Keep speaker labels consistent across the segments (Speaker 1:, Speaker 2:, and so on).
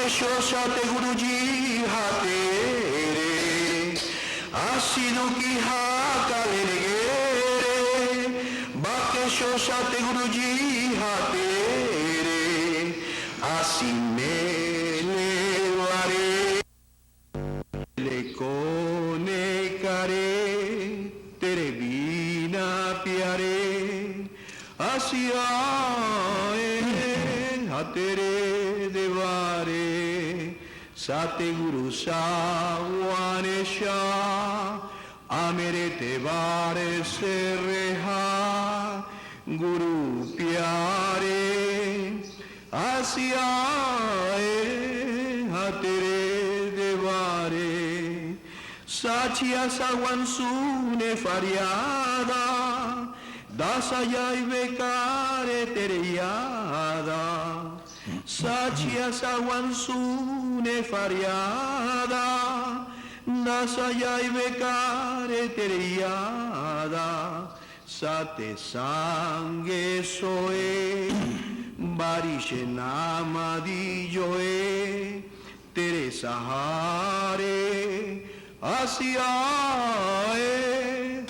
Speaker 1: शोषा ते गुरु जी हाथे रे आशीनु की हा काले रे बाके शोषा ते गुरु जी हाथे रे आसी मेले वारे ले कोने करे तेरे बिना प्यारे आसी आए हा तेरे देवारे साते गुरु सावाने शाह आ मेरे तेवारे से रेहा गुरु प्यारे आसियाए हा तेरे देवारे साचिया sawan sune fariada dasaya y becare teriada Sachia sawan sune fariada Nasaya y becare teriada Sate sangue soe Barishe namadilloe Teresa hare Asiae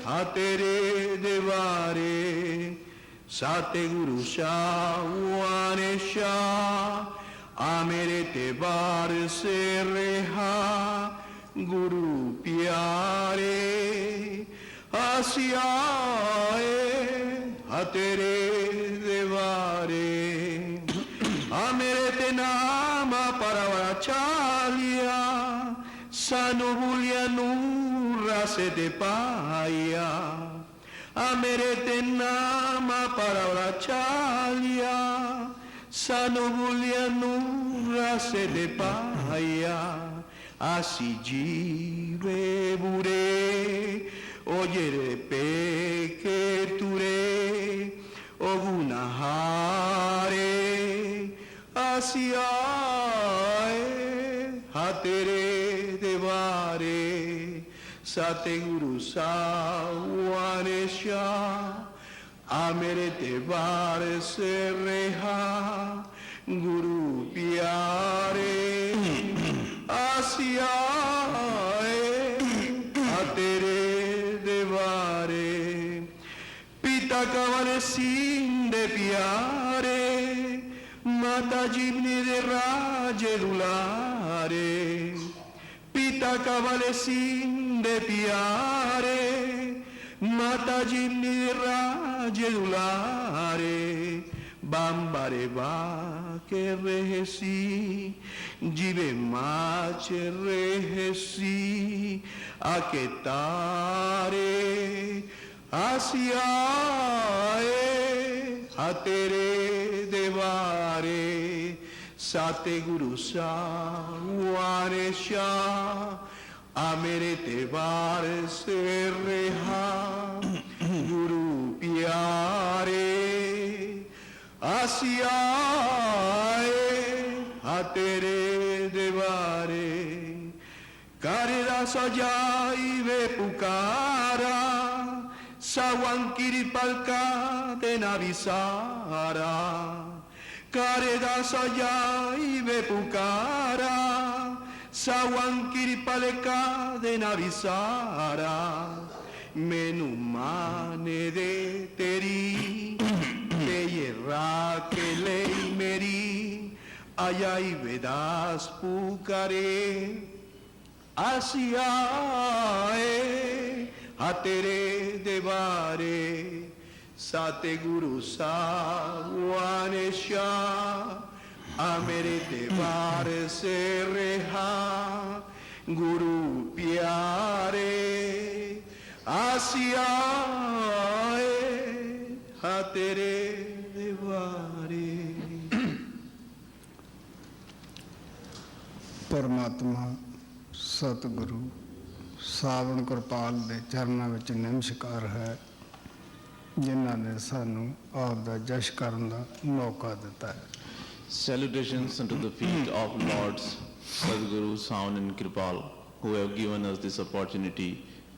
Speaker 1: a tere devare Sate guru shawane shah Amere te bar se reha Guru pyare Asiae a tere devare Amere te nama paravachalya Sanubulia nurra se te paya Amerete nama paravachalya Sanubulia nurra se te paya Así jive bure Oyere peke ture Ogunahare Así ae Hatere devare Sate guru sawane shah Amere devar se reha Guru pyare Asiae Hatere devare Pita kavane sinde pyare Mata jibni de raje dulare Pita cavale sin de piare Mata jibni de raje dulare Bambare va che rehesi Jive mache rehesi Aketare Asiae a tere devare Sate guru sawane shah Amere tevar se reha Guru pyare Asiae a tere devare Karida sajai ve pukara Sawan kiripalka de navisara Kareda saya ibe pukara Sawan kiripalka de navisara Menumane de teri Te yerra que lei meri Ayai vedas pukare Asiae Hatere devare Sate guru sawane shah Amere devare se reha Guru pyare Asiae Hatere devare
Speaker 2: परमात्मा सतगुरु ਸਾਵਣ ਕਿਰਪਾਲ ਦੇ ਚਰਨਾਂ ਵਿੱਚ ਨਮਸਕਾਰ ਹੈ ਜਿਨ੍ਹਾਂ ਨੇ ਸਾਨੂੰ ਆਪ ਦਾ ਜਸ਼ ਕਰਨ ਦਾ ਮੌਕਾ ਦਿੱਤਾ ਹੈ
Speaker 3: Salutations unto the feet of Lords Sadguru, Sound and Kripal, who have given us this opportunity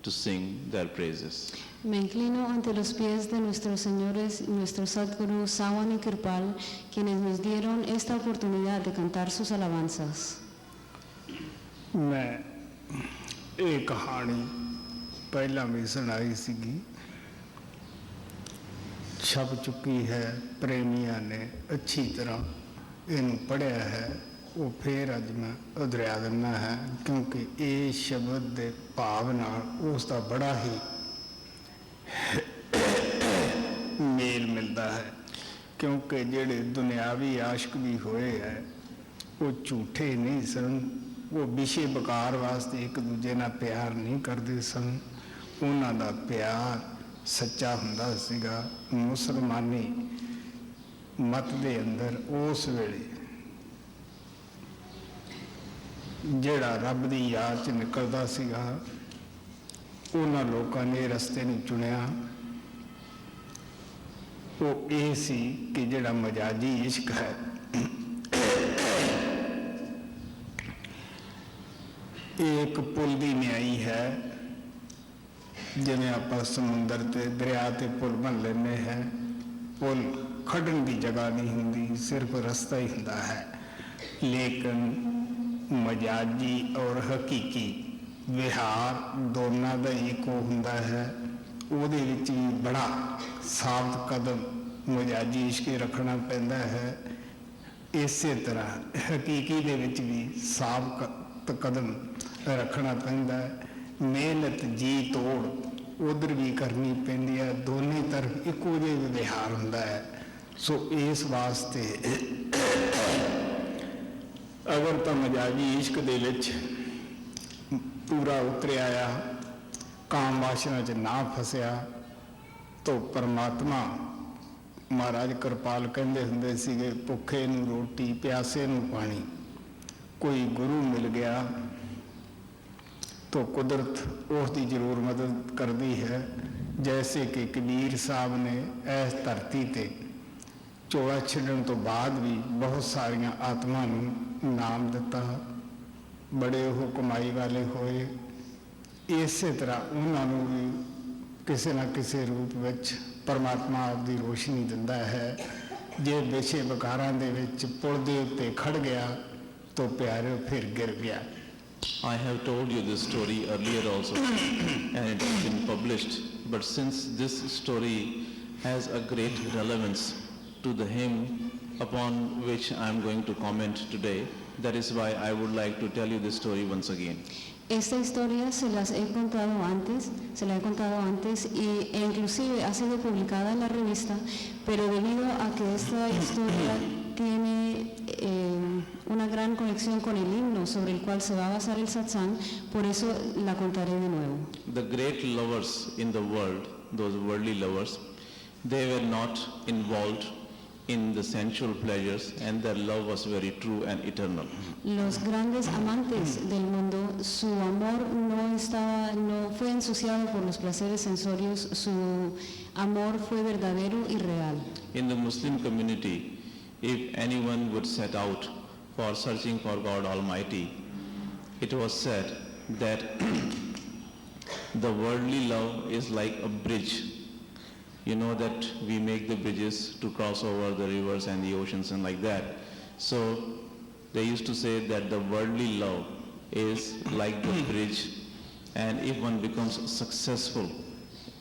Speaker 3: to sing their praises.
Speaker 4: Me inclino ante los pies de nuestros señores, nuestro Sadguru Sawan y Kirpal, quienes nos dieron esta oportunidad de cantar sus alabanzas.
Speaker 2: ਮੈਂ ਇਹ ਕਹਾਣੀ ਪਹਿਲਾਂ ਵੀ ਸੁਣਾਈ ਸੀਗੀ, ਛਪ ਚੁੱਕੀ ਹੈ, ਪ੍ਰੇਮੀਆਂ ਨੇ ਅੱਛੀ ਤਰ੍ਹਾਂ ਇਹਨੂੰ ਪੜ੍ਹਿਆ ਹੈ। ਉਹ ਫਿਰ ਅੱਜ ਮੈਂ ਉਧਰਿਆ ਦਿੰਦਾ ਹੈ, ਕਿਉਂਕਿ ਇਹ ਸ਼ਬਦ ਦੇ ਭਾਵ ਨਾਲ ਉਸ ਦਾ ਬੜਾ ਹੀ ਮੇਲ ਮਿਲਦਾ ਹੈ। ਕਿਉਂਕਿ ਜਿਹੜੇ ਦੁਨਿਆਵੀ ਆਸ਼ਕ ਵੀ ਹੋਏ ਹੈ ਉਹ ਝੂਠੇ ਨਹੀਂ ਸਨ, ਉਹ ਵਿਸ਼ੇ ਵਿਕਾਰ ਵਾਸਤੇ ਇੱਕ ਦੂਜੇ ਨਾਲ ਪਿਆਰ ਨਹੀਂ ਕਰਦੇ ਸਨ। ਉਹਨਾਂ ਦਾ ਪਿਆਰ ਸੱਚਾ ਹੁੰਦਾ ਸੀਗਾ। ਮੁਸਲਮਾਨੀ ਮਤ ਦੇ ਅੰਦਰ ਉਸ ਵੇਲੇ ਜਿਹੜਾ ਰੱਬ ਦੀ ਯਾਦ 'ਚ ਨਿਕਲਦਾ ਸੀਗਾ, ਉਹਨਾਂ ਲੋਕਾਂ ਨੇ ਰਸਤੇ ਨੂੰ ਚੁਣਿਆ। ਉਹ ਇਹ ਸੀ ਕਿ ਜਿਹੜਾ ਮਜਾਜੀ ਇਸ਼ਕ ਹੈ, ਇਹ ਇੱਕ ਪੁੱਲ ਦੀ ਨਿਆਈ ਹੈ। ਜਿਵੇਂ ਆਪਾਂ ਸਮੁੰਦਰ ਤੇ ਦਰਿਆ ਤੇ ਪੁੱਲ ਬਣ ਲੈਂਦੇ ਹੈ, ਪੁੱਲ ਖੜਨ ਦੀ ਜਗ੍ਹਾ ਨਹੀਂ ਹੁੰਦੀ, ਸਿਰਫ ਰਸਤਾ ਹੀ ਹੁੰਦਾ ਹੈ। ਲੇਕਿਨ ਮਜਾਜੀ ਔਰ ਹਕੀਕੀ ਵਿਹਾਰ ਦੋਨਾਂ ਦਾ ਇੱਕੋ ਹੁੰਦਾ ਹੈ। ਉਹਦੇ ਵਿੱਚ ਵੀ ਬੜਾ ਸਾਬਤ ਕਦਮ ਮਜਾਜੀ ਇਸ਼ਕ ਰੱਖਣਾ ਪੈਂਦਾ ਹੈ। ਇਸੇ ਤਰ੍ਹਾਂ ਹਕੀਕੀ ਦੇ ਵਿੱਚ ਵੀ ਸਾਬਤ ਕਦਮ ਰੱਖਣਾ ਪੈਂਦਾ ਹੈ। ਮਿਹਨਤ ਜੀ ਤੋੜ ਉਧਰ ਵੀ ਕਰਨੀ ਪੈਂਦੀ ਹੈ। ਦੋਨੇ ਤਰਫ ਇੱਕੋ ਜਿਹਾ ਵਿਹਾਰ ਹੁੰਦਾ ਹੈ। ਸੋ ਇਸ ਵਾਸਤੇ ਅਗਰ ਤਾਂ ਮਜਾਜੀ ਇਸ਼ਕ ਦੇ ਵਿੱਚ ਪੂਰਾ ਉਤਰਿਆ ਆ, ਕਾਮ ਵਾਸ਼ਨਾ 'ਚ ਨਾ ਫਸਿਆ, ਤਾਂ ਪਰਮਾਤਮਾ ਮਹਾਰਾਜ ਕਿਰਪਾਲ ਕਹਿੰਦੇ ਹੁੰਦੇ ਸੀਗੇ, ਭੁੱਖੇ ਨੂੰ ਰੋਟੀ, ਪਿਆਸੇ ਨੂੰ ਪਾਣੀ। ਕੋਈ ਗੁਰੂ ਮਿਲ ਗਿਆ तो कुदरत उसकी जरूर मदद करती है। जैसे कि कबीर साहब ने इस धरती ते चोला छड्डण तो बाद भी बहुत सारिया आत्मा नूं नाम दिता, बड़े वो कमाई वाले होए। इस तरह उन्होंने भी किसी न किसी रूप विच परमात्मा आपकी रोशनी दिंदा है। जे विषे विकारां दे विच पुल दे उत्ते खड़ गया तो प्यारे फिर गिर गया।
Speaker 3: I have told you this story earlier also and it has been published, but since this story has a great relevance to the hymn upon which I am going to comment today, that is why I would like to tell you this story once again.
Speaker 4: Esta historia se la he contado antes y inclusive ha sido publicada en la revista, pero debido a que esta historia tiene una gran conexión con el himno sobre el cual se va a basar el satsang, por eso la contaré de nuevo.
Speaker 3: The great lovers in the world, those worldly lovers, they were not involved in the sensual pleasures and their love was very true and eternal.
Speaker 4: Los grandes amantes del mundo, su amor no fue ensuciado por los placeres sensorios, su amor fue verdadero y real.
Speaker 3: In the Muslim community, if anyone would set out for searching for God Almighty, it was said that the worldly love is like a bridge. You know that we make the bridges to cross over the rivers and the oceans and like that. So they used to say that the worldly love is like the bridge, and if one becomes successful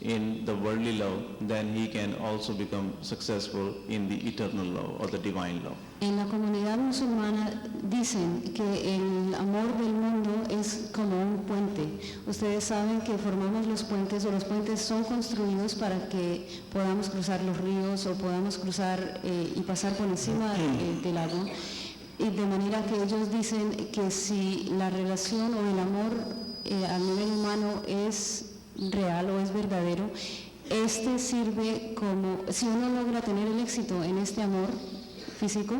Speaker 3: in the worldly love, then he can also become successful in the eternal love or the divine love.
Speaker 4: En la comunidad musulmana dicen que el amor del mundo es como un puente. Ustedes saben que formamos los puentes, o los puentes son construidos para que podamos cruzar los ríos o podamos cruzar y pasar por encima del lago. Y de manera que ellos dicen que si la relación o el amor a nivel humano es real o es verdadero, este sirve como, si uno logra tener el éxito en este amor físico,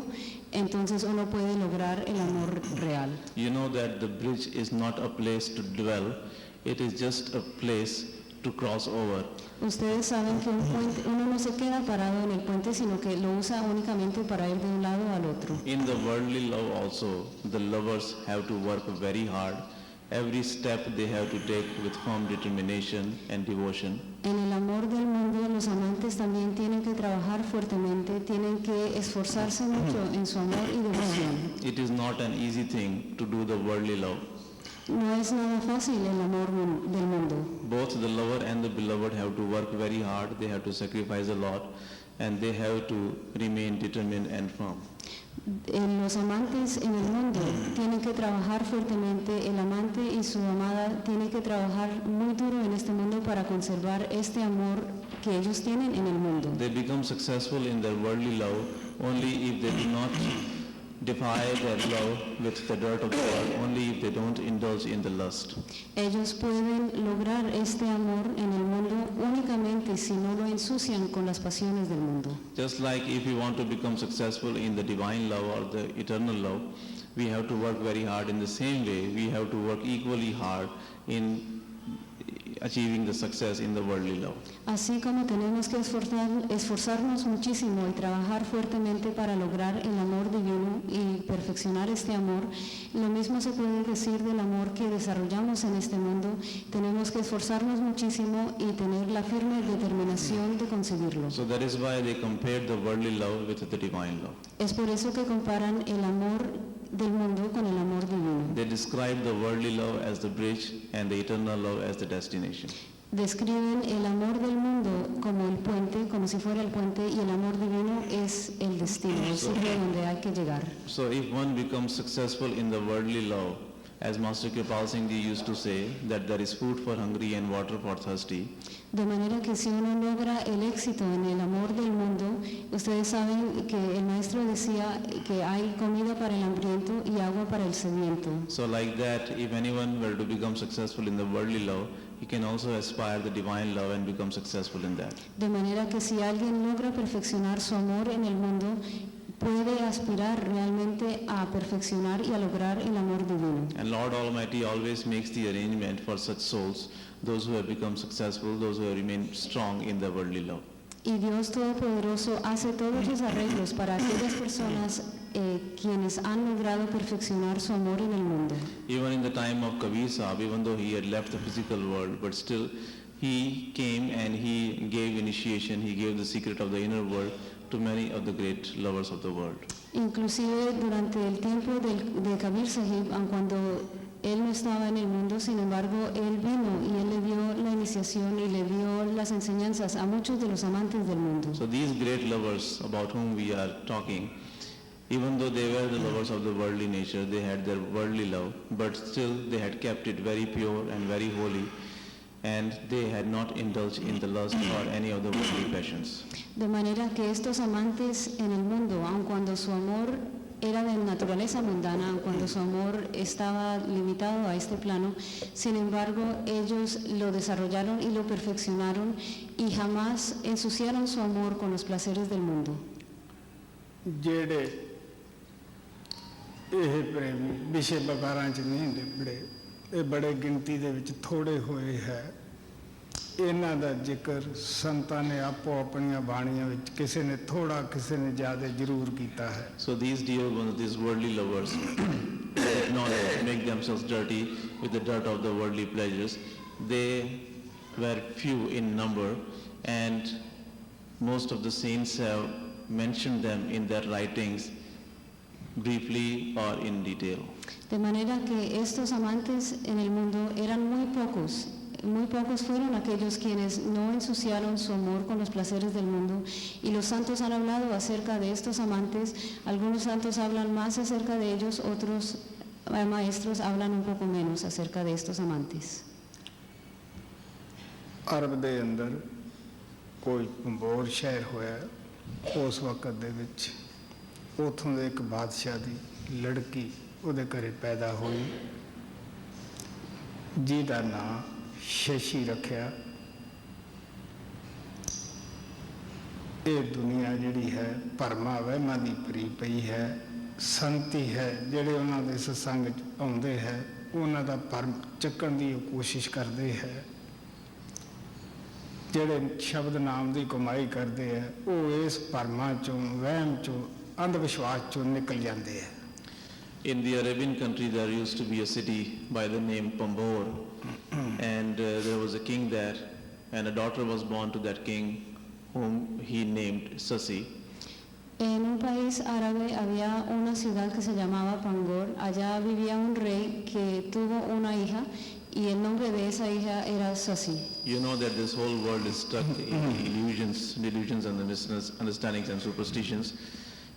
Speaker 4: entonces uno puede lograr el amor real.
Speaker 3: You know that the bridge is not a place to dwell, it is just a place to cross over.
Speaker 4: Ustedes saben que un puente, uno no se queda parado en el puente, sino que lo usa únicamente para ir de un lado al otro.
Speaker 3: In the worldly love also, the lovers have to work very hard every step they have to take with firm determination and devotion.
Speaker 4: En el amor del mundo, los amantes también tienen que trabajar fuertemente, tienen que esforzarse mucho en su amor y devoción.
Speaker 3: It is not an easy thing to do the worldly love.
Speaker 4: No es nada fácil el amor del mundo.
Speaker 3: Both the lover and the beloved have to work very hard, they have to sacrifice a lot, and they have to remain determined and firm.
Speaker 4: Los amantes en el mundo tienen que trabajar fuertemente, el amante y su amada tienen que trabajar muy duro en este mundo para conservar este amor que ellos tienen en el mundo.
Speaker 3: They become successful in their worldly love only if they do not defy their love with the dirt of the world, only if they don't indulge in the lust.
Speaker 4: Ellos pueden lograr este amor en el mundo únicamente si no lo ensucian con las pasiones del mundo.
Speaker 3: Just like if we want to become successful in the divine love or the eternal love, we have to work very hard. In the same way, we have to work equally hard in achieving the success in the worldly love.
Speaker 4: Así como tenemos que esforzarnos muchísimo y trabajar fuertemente para lograr el amor divino y perfeccionar este amor, lo mismo se puede decir del amor que desarrollamos en este mundo. Tenemos que esforzarnos muchísimo y tener la firme determinación de conseguirlo.
Speaker 3: So that is why they compared the worldly love with the divine love.
Speaker 4: Es por eso que comparan el amor del mundo con el amor divino.
Speaker 3: They describe the worldly love as the bridge and the eternal love as the destination.
Speaker 4: Describen el amor del mundo como el puente, como si fuera el puente, y el amor divino es el destino, es de donde hay que llegar.
Speaker 3: So if one becomes successful in the worldly love, as Master Kripal Singh Ji used to say, that there is food for hungry and water for thirsty.
Speaker 4: De manera que si uno logra el éxito en el amor del mundo, ustedes saben que el maestro decía que hay comida para el hambriento y agua para el sediento.
Speaker 3: So like that, if anyone were to become successful in the worldly love, he can also aspire the divine love and become successful in that.
Speaker 4: De manera que si alguien logra perfeccionar su amor en el mundo, puede aspirar realmente a perfeccionar y a lograr el amor divino.
Speaker 3: And Lord Almighty always makes the arrangement for such souls, those who have become successful, those who have remained strong in the worldly love.
Speaker 4: Y Dios Todopoderoso hace todos los arreglos para aquellas personas quienes han logrado perfeccionar su amor en el mundo.
Speaker 3: Even in the time of Kabir Sahib, even though he had left the physical world, but still he came and he gave initiation, he gave the secret of the inner world to many of the great lovers of the world.
Speaker 4: Inclusive durante el tiempo de Kabir Sahib, aun cuando él no estaba en el mundo, sin embargo, él vino y él le dio la iniciación y le dio las enseñanzas a muchos de los amantes del mundo.
Speaker 3: So these great lovers about whom we are talking, even though they were the lovers of the worldly nature, they had their worldly love, but still they had kept it very pure and very holy, and they had not indulged in the lust or any of the worldly passions.
Speaker 4: De manera que estos amantes en el mundo, aun cuando su amor era de naturaleza mundana, aun cuando su amor estaba limitado a este plano, sin embargo, ellos lo desarrollaron y lo perfeccionaron y jamás ensuciaron su amor con los placeres del mundo.
Speaker 2: ਜਿਹੜੇ ਇਹ ਪ੍ਰੇਮੀ ਵਿਸ਼ੇ ਵਕਾਰਾਂ 'ਚ ਨਹੀਂ ਲਿਬੜੇ, ਇਹ ਬੜੇ ਗਿਣਤੀ ਦੇ ਵਿੱਚ ਥੋੜੇ ਹੋਏ ਹੈ। ਇਹਨਾਂ ਦਾ ਜ਼ਿਕਰ ਸੰਤਾਂ ਨੇ ਆਪੋ ਆਪਣੀਆਂ ਬਾਣੀਆਂ ਵਿੱਚ ਕਿਸੇ ਨੇ ਥੋੜਾ ਕਿਸੇ ਨੇ ਜ਼ਿਆਦਾ ਜ਼ਰੂਰ ਕੀਤਾ ਹੈ।
Speaker 3: So these dear ones, these worldly lovers, did not make themselves dirty with the dirt of the worldly pleasures. They were few in number, and most of the saints have mentioned them in their writings briefly or in detail.
Speaker 4: De manera que estos amantes en el mundo eran muy pocos fueron aquellos quienes no ensuciaron su amor con los placeres del mundo, y los santos han hablado acerca de estos amantes. Algunos santos hablan más acerca de ellos, otros maestros hablan un poco menos acerca de estos amantes.
Speaker 2: ਅਰਬ ਦੇ ਅੰਦਰ ਕੋਈ ਭੰਬੋਰ ਸ਼ਹਿਰ ਹੋਇਆ, ਉਸ ਵਕਤ ਦੇ ਵਿੱਚ ਉੱਥੋਂ ਦੇ ਇੱਕ ਬਾਦਸ਼ਾਹ ਦੀ ਲੜਕੀ ਉਹਦੇ ਘਰੇ ਪੈਦਾ ਹੋਈ, ਜਿਹਦਾ ਨਾਂ ਸ਼ਸ਼ੀ ਰੱਖਿਆ। ਇਹ ਦੁਨੀਆ ਜਿਹੜੀ ਹੈ ਭਰਮਾਂ ਵਹਿਮਾਂ ਦੀ ਭਰੀ ਪਈ ਹੈ। ਸੰਤੀ ਹੈ ਜਿਹੜੇ ਉਹਨਾਂ ਦੇ ਸਤਸੰਗ 'ਚ ਆਉਂਦੇ ਹੈ, ਉਹਨਾਂ ਦਾ ਭਰਮ ਚੱਕਣ ਦੀ ਕੋਸ਼ਿਸ਼ ਕਰਦੇ ਹੈ। ਜਿਹੜੇ ਸ਼ਬਦ ਨਾਮ ਦੀ ਕਮਾਈ ਕਰਦੇ ਹੈ, ਉਹ ਇਸ ਭਰਮਾਂ 'ਚੋਂ ਵਹਿਮ 'ਚੋਂ ਅੰਧ ਵਿਸ਼ਵਾਸ 'ਚੋਂ ਨਿਕਲ ਜਾਂਦੇ ਹੈ।
Speaker 3: In the Arabian country, there used to be a city by the name Pambor, and there was a king there, and a daughter was born to that king, whom he named Sasi.
Speaker 4: En un país árabe había una ciudad que se llamaba Pangor. Allá vivía un rey que tuvo una hija y el nombre de esa hija era Sasi.
Speaker 3: You know that this whole world is stuck in delusions and misunderstandings and superstitions,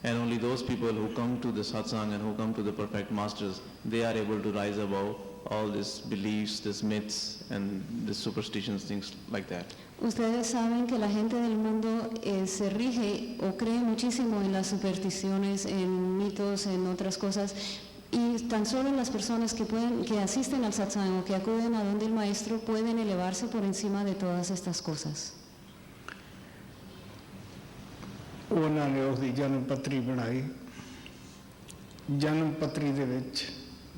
Speaker 3: and only those people who come to the satsang and who come to the perfect masters, they are able to rise above all these beliefs, these myths, and these superstitions, things like that.
Speaker 4: Ustedes saben que la gente del mundo se rige o cree muchísimo en las supersticiones, en mitos, en otras cosas, y tan solo las personas que asisten al satsang o que acuden a donde el maestro pueden elevarse por encima de todas estas cosas.
Speaker 2: ਉਹਨਾਂ ਨੇ ਉਸ ਦੀ ਜਨਮ ਪੱਤਰੀ ਬਣਾਈ। ਜਨਮ ਪੱਤਰੀ ਦੇ ਵਿੱਚ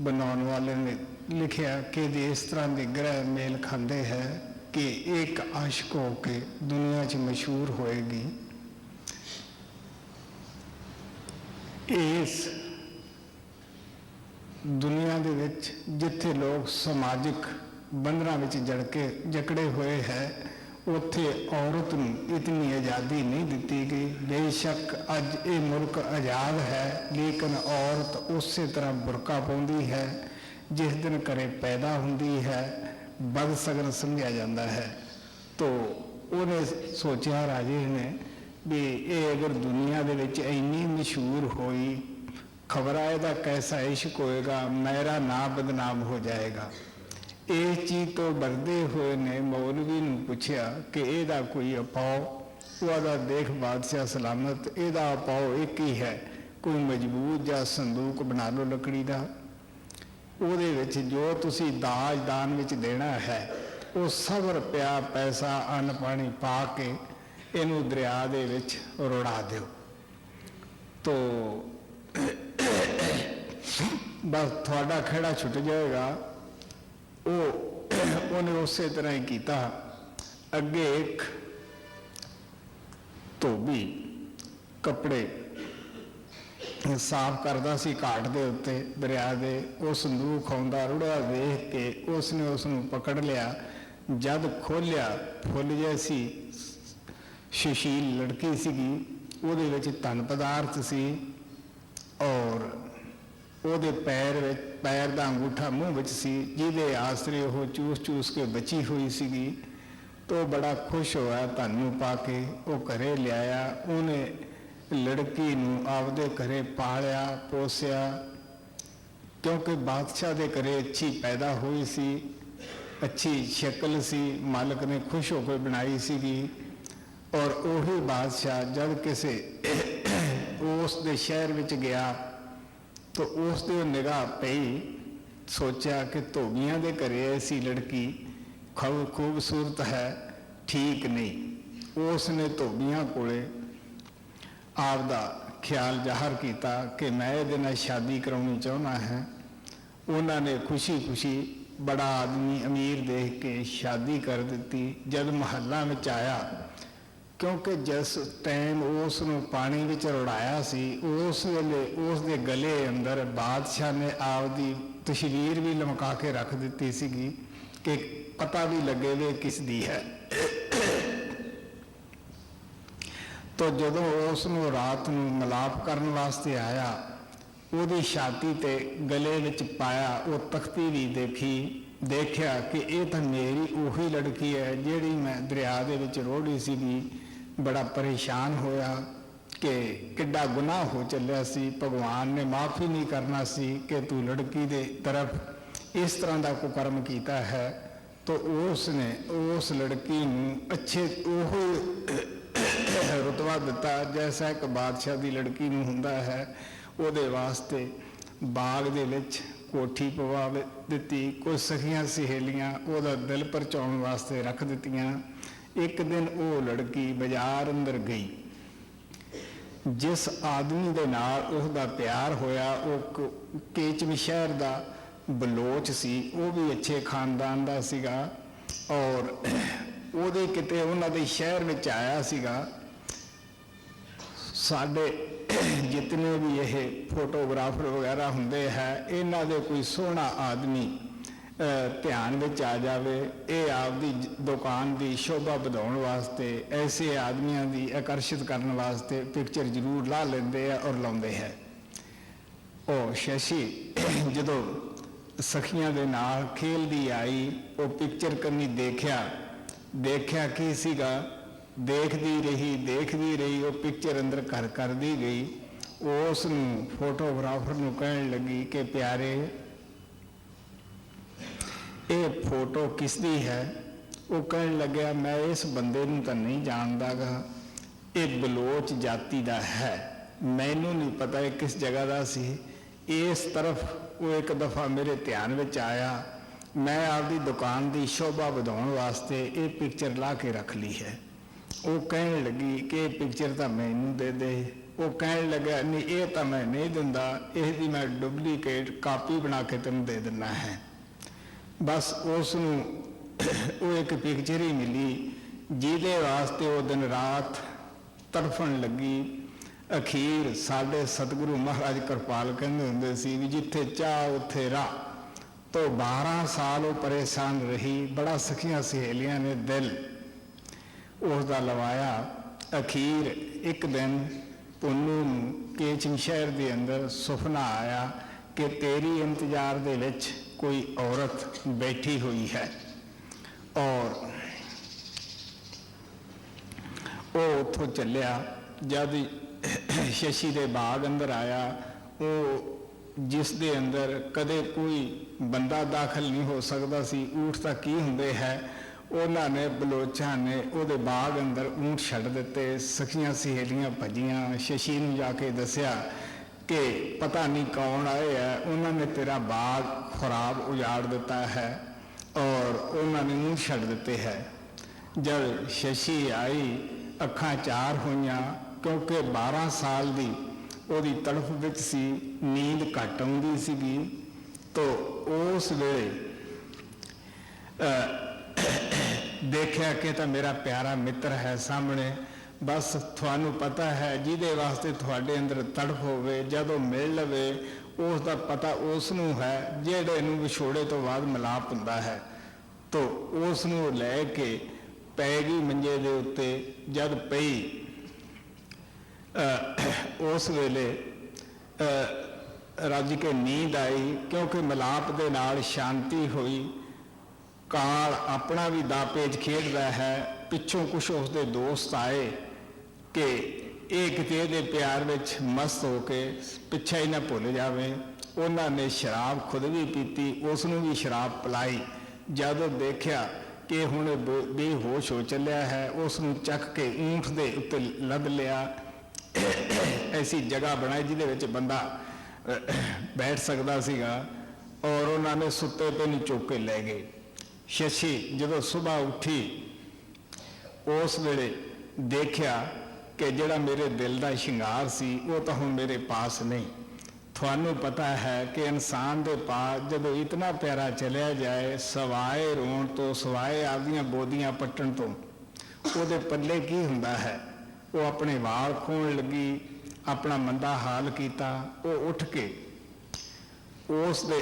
Speaker 2: ਬਣਾਉਣ ਵਾਲੇ ਨੇ ਲਿਖਿਆ ਕਿ ਇਸ ਤਰ੍ਹਾਂ ਦੇ ਗ੍ਰਹਿ ਮੇਲ ਖਾਂਦੇ ਹੈ ਕਿ ਇੱਕ ਆਸ਼ਿਕ ਹੋ ਕੇ ਦੁਨੀਆ 'ਚ ਮਸ਼ਹੂਰ ਹੋਏਗੀ। ਇਸ ਦੁਨੀਆ ਦੇ ਵਿੱਚ ਜਿੱਥੇ ਲੋਕ ਸਮਾਜਿਕ ਬੰਧਨਾਂ ਵਿੱਚ ਜਕੜੇ ਹੋਏ ਹੈ, ਉੱਥੇ ਔਰਤ ਨੂੰ ਇਤਨੀ ਆਜ਼ਾਦੀ ਨਹੀਂ ਦਿੱਤੀ ਗਈ। ਬੇਸ਼ੱਕ ਅੱਜ ਇਹ ਮੁਲਕ ਆਜ਼ਾਦ ਹੈ, ਲੇਕਿਨ ਔਰਤ ਉਸੇ ਤਰ੍ਹਾਂ ਬੁਰਕਾ ਪਾਉਂਦੀ ਹੈ। ਜਿਸ ਦਿਨ ਘਰੇ ਪੈਦਾ ਹੁੰਦੀ ਹੈ ਬਦਸਗਨ ਸਮਝਿਆ ਜਾਂਦਾ ਹੈ। ਤੋ ਉਹਨੇ ਸੋਚਿਆ ਰਾਜੇ ਨੇ ਵੀ ਇਹ ਅਗਰ ਦੁਨੀਆ ਦੇ ਵਿੱਚ ਇੰਨੀ ਮਸ਼ਹੂਰ ਹੋਈ, ਖਬਰ ਆ ਇਹਦਾ ਕੈਸਾ ਇਸ਼ਕ ਹੋਏਗਾ, ਮੇਰਾ ਨਾਂ ਬਦਨਾਮ ਹੋ ਜਾਏਗਾ। ਇਸ ਚੀਜ਼ ਤੋਂ ਡਰਦੇ ਹੋਏ ਨੇ ਮੌਲਵੀ ਨੂੰ ਪੁੱਛਿਆ ਕਿ ਇਹਦਾ ਕੋਈ ਉਪਾਅ। ਉਹਦਾ ਦੇਖ ਬਾਦਸ਼ਾਹ ਸਲਾਮਤ, ਇਹਦਾ ਉਪਾਅ ਇੱਕ ਹੀ ਹੈ, ਕੋਈ ਮਜ਼ਬੂਤ ਜਿਹਾ ਸੰਦੂਕ ਬਣਾ ਲਓ ਲੱਕੜੀ ਦਾ, ਉਹਦੇ ਵਿੱਚ ਜੋ ਤੁਸੀਂ ਦਾਜ ਦਾਨ ਵਿੱਚ ਦੇਣਾ ਹੈ ਉਹ ਸਭ ਰੁਪਇਆ ਪੈਸਾ ਅੰਨ ਪਾਣੀ ਪਾ ਕੇ ਇਹਨੂੰ ਦਰਿਆ ਦੇ ਵਿੱਚ ਰੁੜਾ ਦਿਓ। ਤੋ ਬਸ ਤੁਹਾਡਾ ਖਹਿੜਾ ਛੁੱਟ ਜਾਏਗਾ। ਉਹਨੇ ਉਸੇ ਤਰ੍ਹਾਂ ਹੀ ਕੀਤਾ। ਅੱਗੇ ਇੱਕ ਧੋਬੀ ਕੱਪੜੇ ਸਾਫ਼ ਕਰਦਾ ਸੀ ਘਾਟ ਦੇ ਉੱਤੇ ਦਰਿਆ ਦੇ। ਉਹ ਸੰਦੂਕ ਆਉਂਦਾ ਰੁੜਿਆ ਵੇਖ ਕੇ ਉਸਨੇ ਉਸ ਨੂੰ ਪਕੜ ਲਿਆ। ਜਦ ਖੋਲ੍ਹਿਆ, ਫੁੱਲ ਜੈਸੀ ਸੁਸ਼ੀਲ ਲੜਕੀ ਸੀਗੀ, ਉਹਦੇ ਵਿੱਚ ਧਨ ਪਦਾਰਥ ਸੀ ਔਰ ਉਹਦੇ ਪੈਰ ਦਾ ਅੰਗੂਠਾ ਮੂੰਹ ਵਿੱਚ ਸੀ, ਜਿਹਦੇ ਆਸਰੇ ਉਹ ਚੂਸ ਕੇ ਬਚੀ ਹੋਈ ਸੀਗੀ। ਤੋ ਬੜਾ ਖੁਸ਼ ਹੋਇਆ ਧਨ ਨੂੰ ਪਾ ਕੇ। ਉਹ ਘਰੇ ਲਿਆਇਆ। ਉਹਨੇ ਲੜਕੀ ਨੂੰ ਆਪਦੇ ਘਰੇ ਪਾਲਿਆ ਪੋਸਿਆ, ਕਿਉਂਕਿ ਬਾਦਸ਼ਾਹ ਦੇ ਘਰੇ ਅੱਛੀ ਪੈਦਾ ਹੋਈ ਸੀ, ਅੱਛੀ ਸ਼ਕਲ ਸੀ, ਮਾਲਕ ਨੇ ਖੁਸ਼ ਹੋ ਕੇ ਬਣਾਈ ਸੀਗੀ। ਔਰ ਉਹੀ ਬਾਦਸ਼ਾਹ ਜਦ ਕਿਸੇ ਉਸ ਦੇ ਸ਼ਹਿਰ ਵਿੱਚ ਗਿਆ ਤਾਂ ਉਸ ਦੇ ਨਿਗਾਹ ਪਈ। ਸੋਚਿਆ ਕਿ ਧੋਬੀਆਂ ਦੇ ਘਰੇ ਐਸੀ ਲੜਕੀ ਖੂਬਸੂਰਤ ਹੈ, ਠੀਕ ਨਹੀਂ। ਉਸ ਨੇ ਧੋਬੀਆਂ ਕੋਲੇ ਆਪਦਾ ਖਿਆਲ ਜ਼ਾਹਰ ਕੀਤਾ ਕਿ ਮੈਂ ਇਹਦੇ ਨਾਲ ਸ਼ਾਦੀ ਕਰਾਉਣੀ ਚਾਹੁੰਦਾ ਹਾਂ। ਉਹਨਾਂ ਨੇ ਖੁਸ਼ੀ ਬੜਾ ਆਦਮੀ ਅਮੀਰ ਦੇਖ ਕੇ ਸ਼ਾਦੀ ਕਰ ਦਿੱਤੀ। ਜਦ ਮਹੱਲਾ ਵਿੱਚ ਆਇਆ, ਕਿਉਂਕਿ ਜਿਸ ਟਾਈਮ ਉਸ ਨੂੰ ਪਾਣੀ ਵਿੱਚ ਰੁੜਾਇਆ ਸੀ, ਉਸ ਵੇਲੇ ਉਸ ਦੇ ਗਲੇ ਅੰਦਰ ਬਾਦਸ਼ਾਹ ਨੇ ਆਪਦੀ ਤਸਵੀਰ ਵੀ ਲਮਕਾ ਕੇ ਰੱਖ ਦਿੱਤੀ ਸੀਗੀ ਕਿ ਪਤਾ ਵੀ ਲੱਗੇ ਵੀ ਕਿਸ ਦੀ ਹੈ। ਤੋ ਜਦੋਂ ਉਸ ਨੂੰ ਰਾਤ ਨੂੰ ਮਿਲਾਪ ਕਰਨ ਵਾਸਤੇ ਆਇਆ, ਉਹਦੀ ਛਾਤੀ ਤੇ ਗਲੇ ਵਿੱਚ ਪਾਇਆ ਉਹ ਤਖਤੀ ਵੀ ਦੇਖਿਆ ਕਿ ਇਹ ਤਾਂ ਮੇਰੀ ਉਹੀ ਲੜਕੀ ਹੈ ਜਿਹੜੀ ਮੈਂ ਦਰਿਆ ਦੇ ਵਿੱਚ ਰੋੜੀ ਸੀਗੀ। ਬੜਾ ਪਰੇਸ਼ਾਨ ਹੋਇਆ ਕਿ ਕਿੱਡਾ ਗੁਨਾਹ ਹੋ ਚੱਲਿਆ ਸੀ। ਭਗਵਾਨ ਨੇ ਮਾਫੀ ਨਹੀਂ ਕਰਨਾ ਸੀ ਕਿ ਤੂੰ ਲੜਕੀ ਦੇ ਤਰਫ ਇਸ ਤਰ੍ਹਾਂ ਦਾ ਕੁਕਰਮ ਕੀਤਾ ਹੈ। ਤੋ ਉਸ ਨੇ ਉਸ ਲੜਕੀ ਨੂੰ ਅੱਛੇ ਉਹ ਰੁਤਬਾ ਦਿੱਤਾ ਜੈਸਾ ਇੱਕ ਬਾਦਸ਼ਾਹ ਦੀ ਲੜਕੀ ਨੂੰ ਹੁੰਦਾ ਹੈ। ਉਹਦੇ ਵਾਸਤੇ ਬਾਗ ਦੇ ਵਿੱਚ ਕੋਠੀ ਪਵਾ ਦਿੱਤੀ। ਕੁਝ ਸਖੀਆਂ ਸਹੇਲੀਆਂ ਉਹਦਾ ਦਿਲ ਪਰਚਾਉਣ ਵਾਸਤੇ ਰੱਖ ਦਿੱਤੀਆਂ। ਇੱਕ ਦਿਨ ਉਹ ਲੜਕੀ ਬਾਜ਼ਾਰ ਅੰਦਰ ਗਈ। ਜਿਸ ਆਦਮੀ ਦੇ ਨਾਲ ਉਸਦਾ ਪਿਆਰ ਹੋਇਆ ਉਹ ਕੇਚਮ ਸ਼ਹਿਰ ਦਾ ਬਲੋਚ ਸੀ, ਉਹ ਵੀ ਅੱਛੇ ਖਾਨਦਾਨ ਦਾ ਸੀਗਾ ਔਰ ਉਹਦੇ ਕਿਤੇ ਉਹਨਾਂ ਦੇ ਸ਼ਹਿਰ ਵਿੱਚ ਆਇਆ ਸੀਗਾ। ਸਾਡੇ ਜਿਤਨੇ ਵੀ ਇਹ ਫੋਟੋਗ੍ਰਾਫਰ ਵਗੈਰਾ ਹੁੰਦੇ ਹੈ, ਇਹਨਾਂ ਦੇ ਕੋਈ ਸੋਹਣਾ ਆਦਮੀ ਧਿਆਨ ਵਿੱਚ ਆ ਜਾਵੇ, ਇਹ ਆਪਦੀ ਦੁਕਾਨ ਦੀ ਸ਼ੋਭਾ ਵਧਾਉਣ ਵਾਸਤੇ, ਐਸੇ ਆਦਮੀਆਂ ਦੀ ਆਕਰਸ਼ਿਤ ਕਰਨ ਵਾਸਤੇ ਪਿਕਚਰ ਜ਼ਰੂਰ ਲਾ ਲੈਂਦੇ ਆ ਔਰ ਲਾਉਂਦੇ ਹੈ। ਉਹ ਸ਼ਸ਼ੀ ਜਦੋਂ ਸਖੀਆਂ ਦੇ ਨਾਲ ਖੇਲਦੀ ਆਈ, ਉਹ ਪਿਕਚਰ ਕਰਨੀ ਦੇਖਿਆ ਕੀ ਸੀਗਾ, ਦੇਖਦੀ ਰਹੀ, ਉਹ ਪਿਕਚਰ ਅੰਦਰ ਘਰ ਕਰਦੀ ਗਈ। ਉਸ ਨੂੰ ਫੋਟੋਗ੍ਰਾਫਰ ਨੂੰ ਕਹਿਣ ਲੱਗੀ ਕਿ ਪਿਆਰੇ, ਇਹ ਫੋਟੋ ਕਿਸ ਦੀ ਹੈ? ਉਹ ਕਹਿਣ ਲੱਗਿਆ ਮੈਂ ਇਸ ਬੰਦੇ ਨੂੰ ਤਾਂ ਨਹੀਂ ਜਾਣਦਾਗਾ, ਇਹ ਬਲੋਚ ਜਾਤੀ ਦਾ ਹੈ, ਮੈਨੂੰ ਨਹੀਂ ਪਤਾ ਇਹ ਕਿਸ ਜਗ੍ਹਾ ਦਾ ਸੀ। ਇਸ ਤਰਫ ਉਹ ਇੱਕ ਦਫਾ ਮੇਰੇ ਧਿਆਨ ਵਿੱਚ ਆਇਆ, ਮੈਂ ਆਪਦੀ ਦੁਕਾਨ ਦੀ ਸ਼ੋਭਾ ਵਧਾਉਣ ਵਾਸਤੇ ਇਹ ਪਿਕਚਰ ਲਾ ਕੇ ਰੱਖ ਲਈ ਹੈ। ਉਹ ਕਹਿਣ ਲੱਗੀ ਕਿ ਇਹ ਪਿਕਚਰ ਤਾਂ ਮੈਨੂੰ ਦੇ ਦੇ। ਉਹ ਕਹਿਣ ਲੱਗਾ ਨਹੀਂ, ਇਹ ਤਾਂ ਮੈਂ ਨਹੀਂ ਦਿੰਦਾ, ਇਹਦੀ ਮੈਂ ਡੁਪਲੀਕੇਟ ਕਾਪੀ ਬਣਾ ਕੇ ਤੈਨੂੰ ਦੇ ਦਿੰਦਾ ਹੈ। ਬਸ ਉਸ ਨੂੰ ਉਹ ਇੱਕ ਪਿਕਚਰ ਹੀ ਮਿਲੀ ਜਿਹਦੇ ਵਾਸਤੇ ਉਹ ਦਿਨ ਰਾਤ ਤੜਫਣ ਲੱਗੀ। ਅਖੀਰ ਸਾਡੇ ਸਤਿਗੁਰੂ ਮਹਾਰਾਜ ਕਿਰਪਾਲ ਕਹਿੰਦੇ ਹੁੰਦੇ ਸੀ ਵੀ ਜਿੱਥੇ ਚਾਹ ਉੱਥੇ ਰਾਹ। ਤੋਂ 12 ਸਾਲ ਉਹ ਪਰੇਸ਼ਾਨ ਰਹੀ, ਬੜਾ ਸਖੀਆਂ ਸਹੇਲੀਆਂ ਨੇ ਦਿਲ ਉਸ ਦਾ ਲਵਾਇਆ। ਅਖੀਰ ਇੱਕ ਦਿਨ ਪੁੰਨੂ ਨੂੰ ਕੇਚਨ ਸ਼ਹਿਰ ਦੇ ਅੰਦਰ ਸੁਪਨਾ ਆਇਆ ਕਿ ਤੇਰੀ ਇੰਤਜ਼ਾਰ ਦੇ ਵਿੱਚ ਕੋਈ ਔਰਤ ਬੈਠੀ ਹੋਈ ਹੈ ਔਰ ਉਹ ਉੱਥੋਂ ਚੱਲਿਆ। ਜਦ ਸ਼ਸ਼ੀ ਦੇ ਬਾਗ ਅੰਦਰ ਆਇਆ, ਉਹ ਜਿਸ ਦੇ ਅੰਦਰ ਕਦੇ ਕੋਈ ਬੰਦਾ ਦਾਖਲ ਨਹੀਂ ਹੋ ਸਕਦਾ ਸੀ, ਊਠ ਤਾਂ ਕੀ ਹੁੰਦੇ ਹੈ, ਉਹਨਾਂ ਨੇ ਬਲੋਚਾਂ ਨੇ ਉਹਦੇ ਬਾਗ ਅੰਦਰ ਊਂਠ ਛੱਡ ਦਿੱਤੇ। ਸਖੀਆਂ ਸਹੇਲੀਆਂ ਭੱਜੀਆਂ, ਸ਼ਸ਼ੀ ਨੂੰ ਜਾ ਕੇ ਦੱਸਿਆ ਕਿ ਪਤਾ ਨਹੀਂ ਕੌਣ ਆਏ ਹੈ, ਉਹਨਾਂ ਨੇ ਤੇਰਾ ਬਾਗ ਖਰਾਬ ਉਜਾੜ ਦਿੱਤਾ ਹੈ ਔਰ ਉਹਨਾਂ ਨੇ ਊਂਠ ਛੱਡ ਦਿੱਤੇ ਹੈ। ਜਦ ਸ਼ਸ਼ੀ ਆਈ, ਅੱਖਾਂ ਚਾਰ ਹੋਈਆਂ, ਕਿਉਂਕਿ 12 ਸਾਲ ਦੀ ਉਹਦੀ ਤੜਫ ਵਿੱਚ ਸੀ, ਨੀਂਦ ਘੱਟ ਆਉਂਦੀ ਸੀਗੀ। ਤਾਂ ਉਸ ਵੇਲੇ ਦੇਖਿਆ ਕਿ ਤਾਂ ਮੇਰਾ ਪਿਆਰਾ ਮਿੱਤਰ ਹੈ ਸਾਹਮਣੇ। ਬਸ ਤੁਹਾਨੂੰ ਪਤਾ ਹੈ ਜਿਹਦੇ ਵਾਸਤੇ ਤੁਹਾਡੇ ਅੰਦਰ ਤੜਫ ਹੋਵੇ, ਜਦੋਂ ਮਿਲ ਲਵੇ ਉਸ ਦਾ ਪਤਾ ਉਸ ਨੂੰ ਹੈ ਜਿਹੜੇ ਨੂੰ ਵਿਛੋੜੇ ਤੋਂ ਬਾਅਦ ਮਿਲਾਪ ਹੁੰਦਾ ਹੈ। ਤਾਂ ਉਸ ਨੂੰ ਲੈ ਕੇ ਪੈ ਗਈ ਮੰਜੇ ਦੇ ਉੱਤੇ। ਜਦ ਪਈ ਉਸ ਵੇਲੇ ਰੱਜ ਕੇ ਨੀਂਦ ਆਈ, ਕਿਉਂਕਿ ਮਿਲਾਪ ਦੇ ਨਾਲ ਸ਼ਾਂਤੀ ਹੋਈ। ਕਾਲ ਆਪਣਾ ਵੀ ਦਾਪੇਚ ਖੇਡਦਾ ਹੈ, ਪਿੱਛੋਂ ਕੁਛ ਉਸਦੇ ਦੋਸਤ ਆਏ ਕਿ ਇਹ ਕਿਤੇ ਇਹਦੇ ਪਿਆਰ ਵਿੱਚ ਮਸਤ ਹੋ ਕੇ ਪਿੱਛਾ ਹੀ ਨਾ ਭੁੱਲ ਜਾਵੇ। ਉਹਨਾਂ ਨੇ ਸ਼ਰਾਬ ਖੁਦ ਵੀ ਪੀਤੀ, ਉਸ ਨੂੰ ਵੀ ਸ਼ਰਾਬ ਪਿਲਾਈ। ਜਦੋਂ ਦੇਖਿਆ ਕਿ ਹੁਣ ਬੇਹੋਸ਼ ਹੋ ਚੱਲਿਆ ਹੈ, ਉਸ ਨੂੰ ਚੱਕ ਕੇ ਊਂਠ ਦੇ ਉੱਤੇ ਲੱਦ ਲਿਆ। ਐਸੀ ਜਗ੍ਹਾ ਬਣਾਈ ਜਿਹਦੇ ਵਿੱਚ ਬੰਦਾ ਬੈਠ ਸਕਦਾ ਸੀਗਾ ਔਰ ਉਹਨਾਂ ਨੇ ਸੁੱਤੇ ਪਏ ਨੂੰ ਚੁੱਕ ਕੇ ਲੈ ਗਏ। ਸ਼ਸ਼ੀ ਜਦੋਂ ਸੁਬਾਹ ਉੱਠੀ, ਉਸ ਵੇਲੇ ਦੇਖਿਆ ਕਿ ਜਿਹੜਾ ਮੇਰੇ ਦਿਲ ਦਾ ਸ਼ਿੰਗਾਰ ਸੀ ਉਹ ਤਾਂ ਹੁਣ ਮੇਰੇ ਪਾਸ ਨਹੀਂ। ਤੁਹਾਨੂੰ ਪਤਾ ਹੈ ਕਿ ਇਨਸਾਨ ਦੇ ਪਾਸ ਜਦੋਂ ਇਤਨਾ ਪਿਆਰਾ ਚਲਿਆ ਜਾਏ, ਸਵਾਏ ਰੋਣ ਤੋਂ, ਸਵਾਏ ਆਪਦੀਆਂ ਬੋਦੀਆਂ ਪੱਟਣ ਤੋਂ ਉਹਦੇ ਪੱਲੇ ਕੀ ਹੁੰਦਾ ਹੈ। ਉਹ ਆਪਣੇ ਵਾਲ ਖੋਹਣ ਲੱਗੀ, ਆਪਣਾ ਮੰਦਾ ਹਾਲ ਕੀਤਾ। ਉਹ ਉੱਠ ਕੇ ਉਸ ਦੇ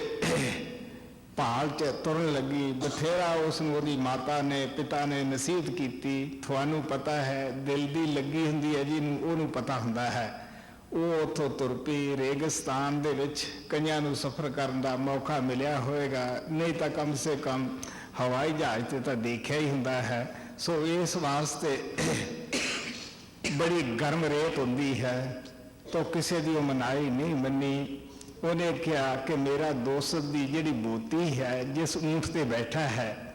Speaker 2: ਭਾਲ 'ਚ ਤੁਰਨ ਲੱਗੀ। ਬਥੇਰਾ ਉਸ ਨੂੰ ਉਹਦੀ ਮਾਤਾ ਨੇ, ਪਿਤਾ ਨੇ ਨਸੀਹਤ ਕੀਤੀ। ਤੁਹਾਨੂੰ ਪਤਾ ਹੈ ਦਿਲ ਦੀ ਲੱਗੀ ਹੁੰਦੀ ਹੈ ਜਿਹਨੂੰ, ਉਹਨੂੰ ਪਤਾ ਹੁੰਦਾ ਹੈ। ਉਹ ਉੱਥੋਂ ਤੁਰ ਪਈ। ਰੇਗਿਸਤਾਨ ਦੇ ਵਿੱਚ ਕਈਆਂ ਨੂੰ ਸਫ਼ਰ ਕਰਨ ਦਾ ਮੌਕਾ ਮਿਲਿਆ ਹੋਵੇਗਾ, ਨਹੀਂ ਤਾਂ ਕਮ ਸੇ ਕਮ ਹਵਾਈ ਜਹਾਜ਼ 'ਤੇ ਤਾਂ ਦੇਖਿਆ ਹੀ ਹੁੰਦਾ ਹੈ। ਸੋ ਇਸ ਵਾਸਤੇ ਬੜੀ ਗਰਮ ਰੇਤ ਹੁੰਦੀ ਹੈ, ਤਾਂ ਕਿਸੇ ਦੀ ਉਹ ਮਨਾਹੀ ਨਹੀਂ ਮੰਨੀ। ਉਹਨੇ ਕਿਹਾ ਕਿ ਮੇਰਾ ਦੋਸਤ ਦੀ ਜਿਹੜੀ ਬੋਤੀ ਹੈ, ਜਿਸ ਊਂਠ ਤੇ ਬੈਠਾ ਹੈ,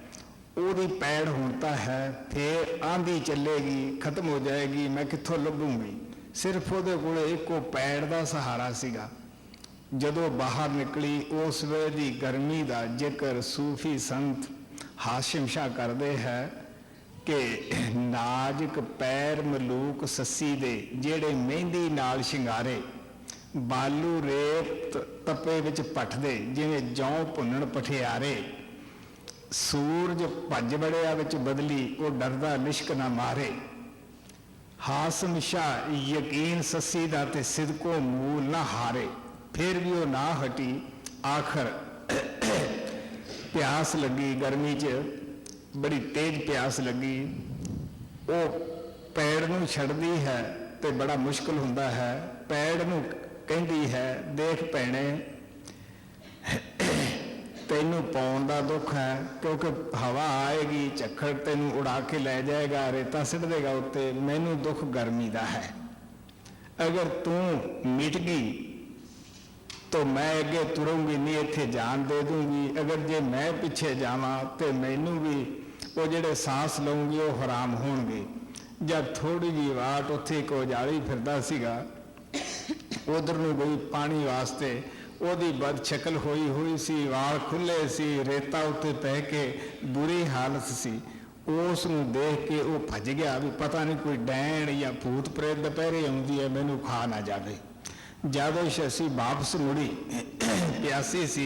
Speaker 2: ਉਹਦੀ ਪੈੜ ਹੁਣ ਤਾਂ ਹੈ, ਫੇਰ ਆਂधी ਚੱਲੇਗੀ, ਖਤਮ ਹੋ ਜਾਏਗੀ, ਮੈਂ ਕਿੱਥੋਂ ਲੱਭੂੰਗੀ। ਸਿਰਫ ਉਹਦੇ ਕੋਲ ਇੱਕੋ ਪੈੜ ਦਾ ਸਹਾਰਾ ਸੀਗਾ। ਜਦੋਂ ਬਾਹਰ ਨਿਕਲੀ, ਉਸ ਵੇਲੇ ਦੀ ਗਰਮੀ ਦਾ ਜ਼ਿਕਰ ਸੂਫੀ ਸੰਤ ਹਾਸ਼ਿਮ ਸ਼ਾਹ ਕਰਦੇ ਹੈ ਕਿ ਨਾਜ਼ੁਕ ਪੈਰ ਮਲੂਕ ਸੱਸੀ ਦੇ, ਜਿਹੜੇ ਮਹਿੰਦੀ ਨਾਲ ਸ਼ਿੰਗਾਰੇ, ਬਾਲੂ ਰੇਤ ਤਪੇ ਵਿੱਚ ਪੱਠਦੇ, ਜਿਵੇਂ ਜੌਂ ਭੁੰਨਣ ਪਠਿਆਰੇ। ਸੂਰਜ ਭੱਜ ਬੜਿਆ ਵਿੱਚ ਬਦਲੀ, ਉਹ ਡਰਦਾ ਲਿਸ਼ਕ ਨਾ ਮਾਰੇ। ਹਾਸਮ ਸ਼ਾਹ ਯਕੀਨ ਸੱਸੀ ਦਾ ਤੇ ਸਿਦਕੋ ਮੂਲ ਨਾ ਹਾਰੇ, ਫਿਰ ਵੀ ਉਹ ਨਾ ਹਟੀ। ਆਖਰ ਪਿਆਸ ਲੱਗੀ, ਗਰਮੀ 'ਚ ਬੜੀ ਤੇਜ਼ ਪਿਆਸ ਲੱਗੀ। ਉਹ ਪੈੜ ਨੂੰ ਛੱਡਦੀ ਹੈ ਤੇ ਬੜਾ ਮੁਸ਼ਕਲ ਹੁੰਦਾ ਹੈ। ਪੈੜ ਨੂੰ ਕਹਿੰਦੀ ਹੈ, ਦੇਖ ਭੈਣੇ, ਤੈਨੂੰ ਪਾਉਣ ਦਾ ਦੁੱਖ ਹੈ, ਕਿਉਂਕਿ ਹਵਾ ਆਏਗੀ, ਝੱਖੜ ਤੈਨੂੰ ਉਡਾ ਕੇ ਲੈ ਜਾਏਗਾ, ਰੇਤਾ ਸਿੱਟ ਦੇਗਾ ਉੱਤੇ। ਮੈਨੂੰ ਦੁੱਖ ਗਰਮੀ ਦਾ ਹੈ। ਅਗਰ ਤੂੰ ਮਿਟ ਗਈ तो मैं अगे तुरूंगी, नहीं इत्थे जान दे दूंगी। अगर जे मैं पिछे जावां तो मैनू भी वो जेड़े सांस लऊंगी वो हराम होणगे। जब थोड़ी जी वाट उत्थे एक उजाली फिरदा सीगा, उधर नूं गई पानी वास्ते, ओदी बद शक्ल होई हुई सी, वाल खुले सी, रेता उत्ते पै के बुरी हालत सी। उस नूं देख के वो भज गया भी पता नहीं कोई डैण या भूत प्रेत दुपहरे आउंदी है, मैनू खा ना जावे। ਜਦੋਂ ਸ਼ਸੀ ਵਾਪਸ ਮੁੜੀ, ਪਿਆਸੀ ਸੀ,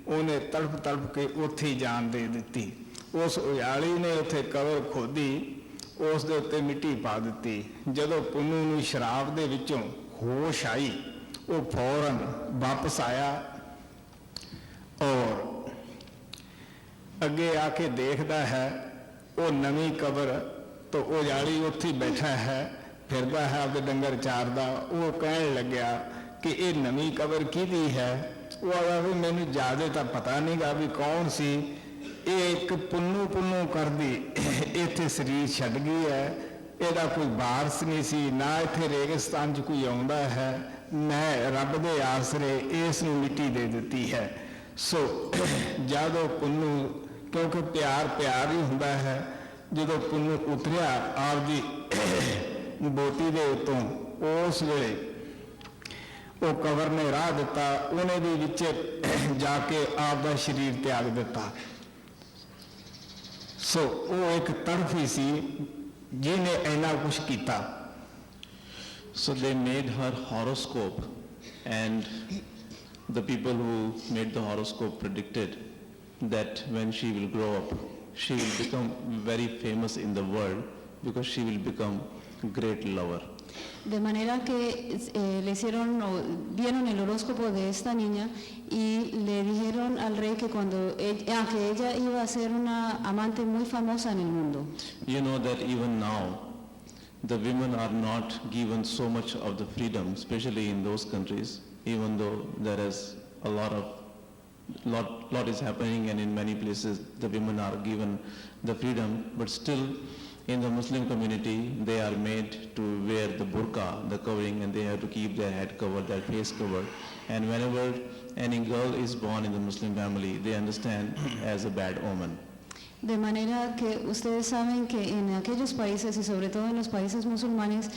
Speaker 2: ਉਹਨੇ ਤੜਪ ਤੜਪ ਕੇ ਉੱਥੇ ਹੀ ਜਾਨ ਦੇ ਦਿੱਤੀ। ਉਸ ਉਜਾਲੀ ਨੇ ਉੱਥੇ ਕਬਰ ਖੋਦੀ, ਉਸ ਦੇ ਉੱਤੇ ਮਿੱਟੀ ਪਾ ਦਿੱਤੀ। ਜਦੋਂ ਪੁੰਨੂ ਨੂੰ ਸ਼ਰਾਬ ਦੇ ਵਿੱਚੋਂ ਹੋਸ਼ ਆਈ, ਉਹ ਫੌਰਨ ਵਾਪਸ ਆਇਆ ਔਰ ਅੱਗੇ ਆ ਕੇ ਦੇਖਦਾ ਹੈ ਉਹ ਨਵੀਂ ਕਬਰ ਤੋਂ ਉਜਾਲੀ ਉੱਥੇ ਬੈਠਾ ਹੈ, ਫਿਰਦਾ ਹੈ ਆਪਦੇ ਡੰਗਰ ਚਾਰਦਾ। ਉਹ ਕਹਿਣ ਲੱਗਿਆ कि ये नवी कबर किहदी है? वो आया भी मैनू ज़्यादा तो पता नहीं गा भी कौन सी। ये एक पुन्नू पुन्नू कर दी इत्थे शरीर छड्ड गई है, ਇਹਦਾ कोई वारस नहीं सी, ना इत्थे रेगिस्तान च कोई आउंदा है। मैं रब दे आसरे इस नूं मिट्टी दे दित्ती है। सो जदों पुन्नू, क्योंकि प्यार प्यार ही हुंदा है, जदों पुन्नू उतरिया आपदी बोटी दे उत्तों, उस वेले वो कबर ने राह दिता, उन्हें भी विचे जाके आपदा शरीर त्याग दिता। सो वो एक तड़फी सी जिन्हें इन्ना कुछ किया।
Speaker 3: So they made her horoscope, and the people who made the horoscope predicted that when she will grow up, she will become very famous in the world because she will become a great lover.
Speaker 4: De manera que le hicieron, vieron el horóscopo de esta niña y le dijeron al rey que que ella iba a ser una amante muy famosa en el mundo.
Speaker 3: You know that even now the women are not given so much of the freedom, especially in those countries, even though there is a lot is happening, and in many places the women are given the freedom, but still in the Muslim community they are made to wear the burqa, the covering, and they have to keep their head covered, their face covered. And whenever any girl is born in the Muslim family, they understand as a bad omen.
Speaker 4: De manera que ustedes saben que en aquellos países y sobre todo en los países musulmanes,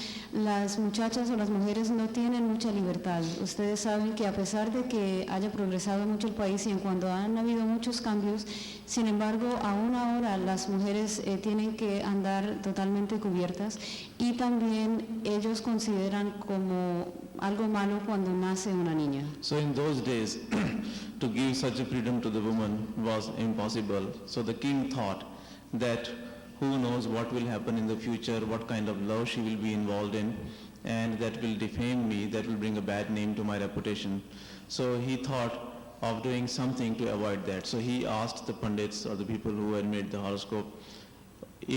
Speaker 4: las muchachas o las mujeres no tienen mucha libertad. Ustedes saben que a pesar de que haya progresado mucho el país y en cuanto han habido muchos cambios, sin embargo, aún ahora las mujeres tienen que andar totalmente cubiertas y también ellos consideran como algo malo cuando nace una niña.
Speaker 3: So in those days, to give such a freedom to the woman was impossible. So the king thought that who knows what will happen in the future, what kind of love she will be involved in, and that will defame me, that will bring a bad name to my reputation. So he thought of doing something to avoid that. So he asked the pundits or the people who had made the horoscope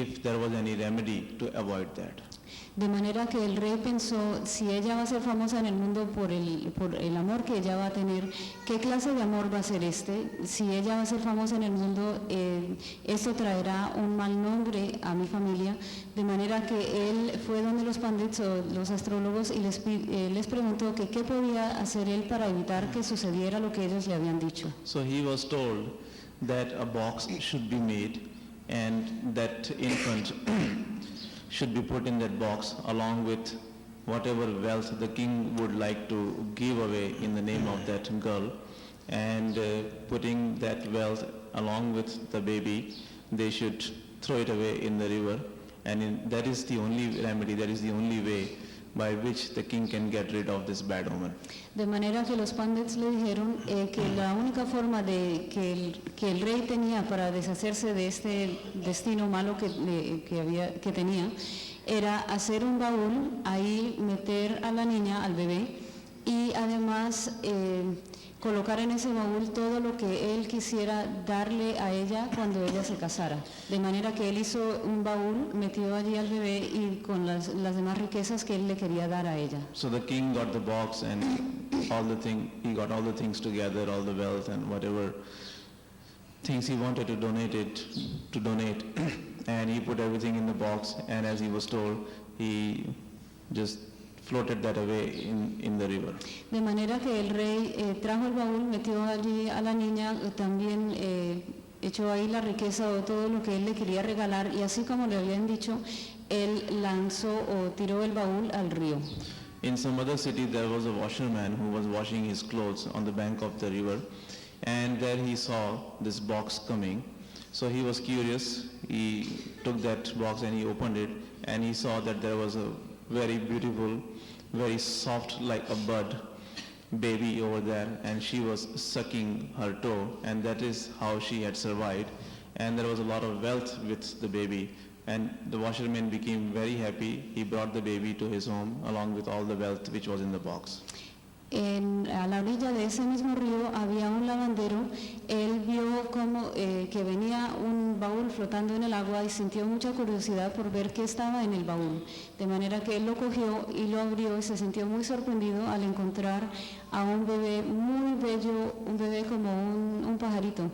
Speaker 3: if there was any remedy to avoid that.
Speaker 4: De manera que el rey pensó, si ella va a ser famosa en el mundo por el amor que ella va a tener, ¿qué clase de amor va a ser este? Si ella va a ser famosa en el mundo, esto traerá un mal nombre a mi familia. De manera que él fue donde los pandits o los astrólogos y les preguntó que qué podía hacer él para evitar que sucediera lo que ellos le habían dicho.
Speaker 3: So he was told that a box should be made and that infant should be put in that box along with whatever wealth the king would like to give away in the name of that girl, and putting that wealth along with the baby, they should throw it away in the river, and that is the only remedy, that is the only way by which the king can get rid of this bad omen.
Speaker 4: De manera que los pandits le dijeron que la única forma de que el rey tenía para deshacerse de este destino malo que tenía era hacer un baúl, ahí meter a la niña, al bebé, y además colocar en ese baúl todo lo que él quisiera darle a ella cuando ella se casara. De manera que él hizo un baúl, metió allí al bebé y con las demás riquezas que él le quería dar a ella.
Speaker 3: So the king got the box and he got all the things together, all the wealth and whatever things he wanted to donate, and he put everything in the box, and as he was told, he just floated that away in the river.
Speaker 4: De manera que el rey trajo el baúl, metió allí a la niña, también echó ahí la riqueza o todo lo que él le quería regalar, y así como le habían dicho, él lanzó o tiró el baúl al río.
Speaker 3: In some other city there was a washerman who was washing his clothes on the bank of the river, and there he saw this box coming. So he was curious, he took that box and he opened it, and he saw that there was a very beautiful, very soft like a bud baby over there, and she was sucking her toe, and that is how she had survived. And there was a lot of wealth with the baby, and the washerman became very happy. He brought the baby to his home along with all the wealth which was in the box.
Speaker 4: A la orilla de ese mismo río había un lavandero. Él vio como que venía un baúl flotando en el agua y sintió mucha curiosidad por ver qué estaba en el baúl. De manera que él lo cogió y lo abrió y se sintió muy sorprendido al encontrar a un bebé muy bello, un bebé como un pajarito.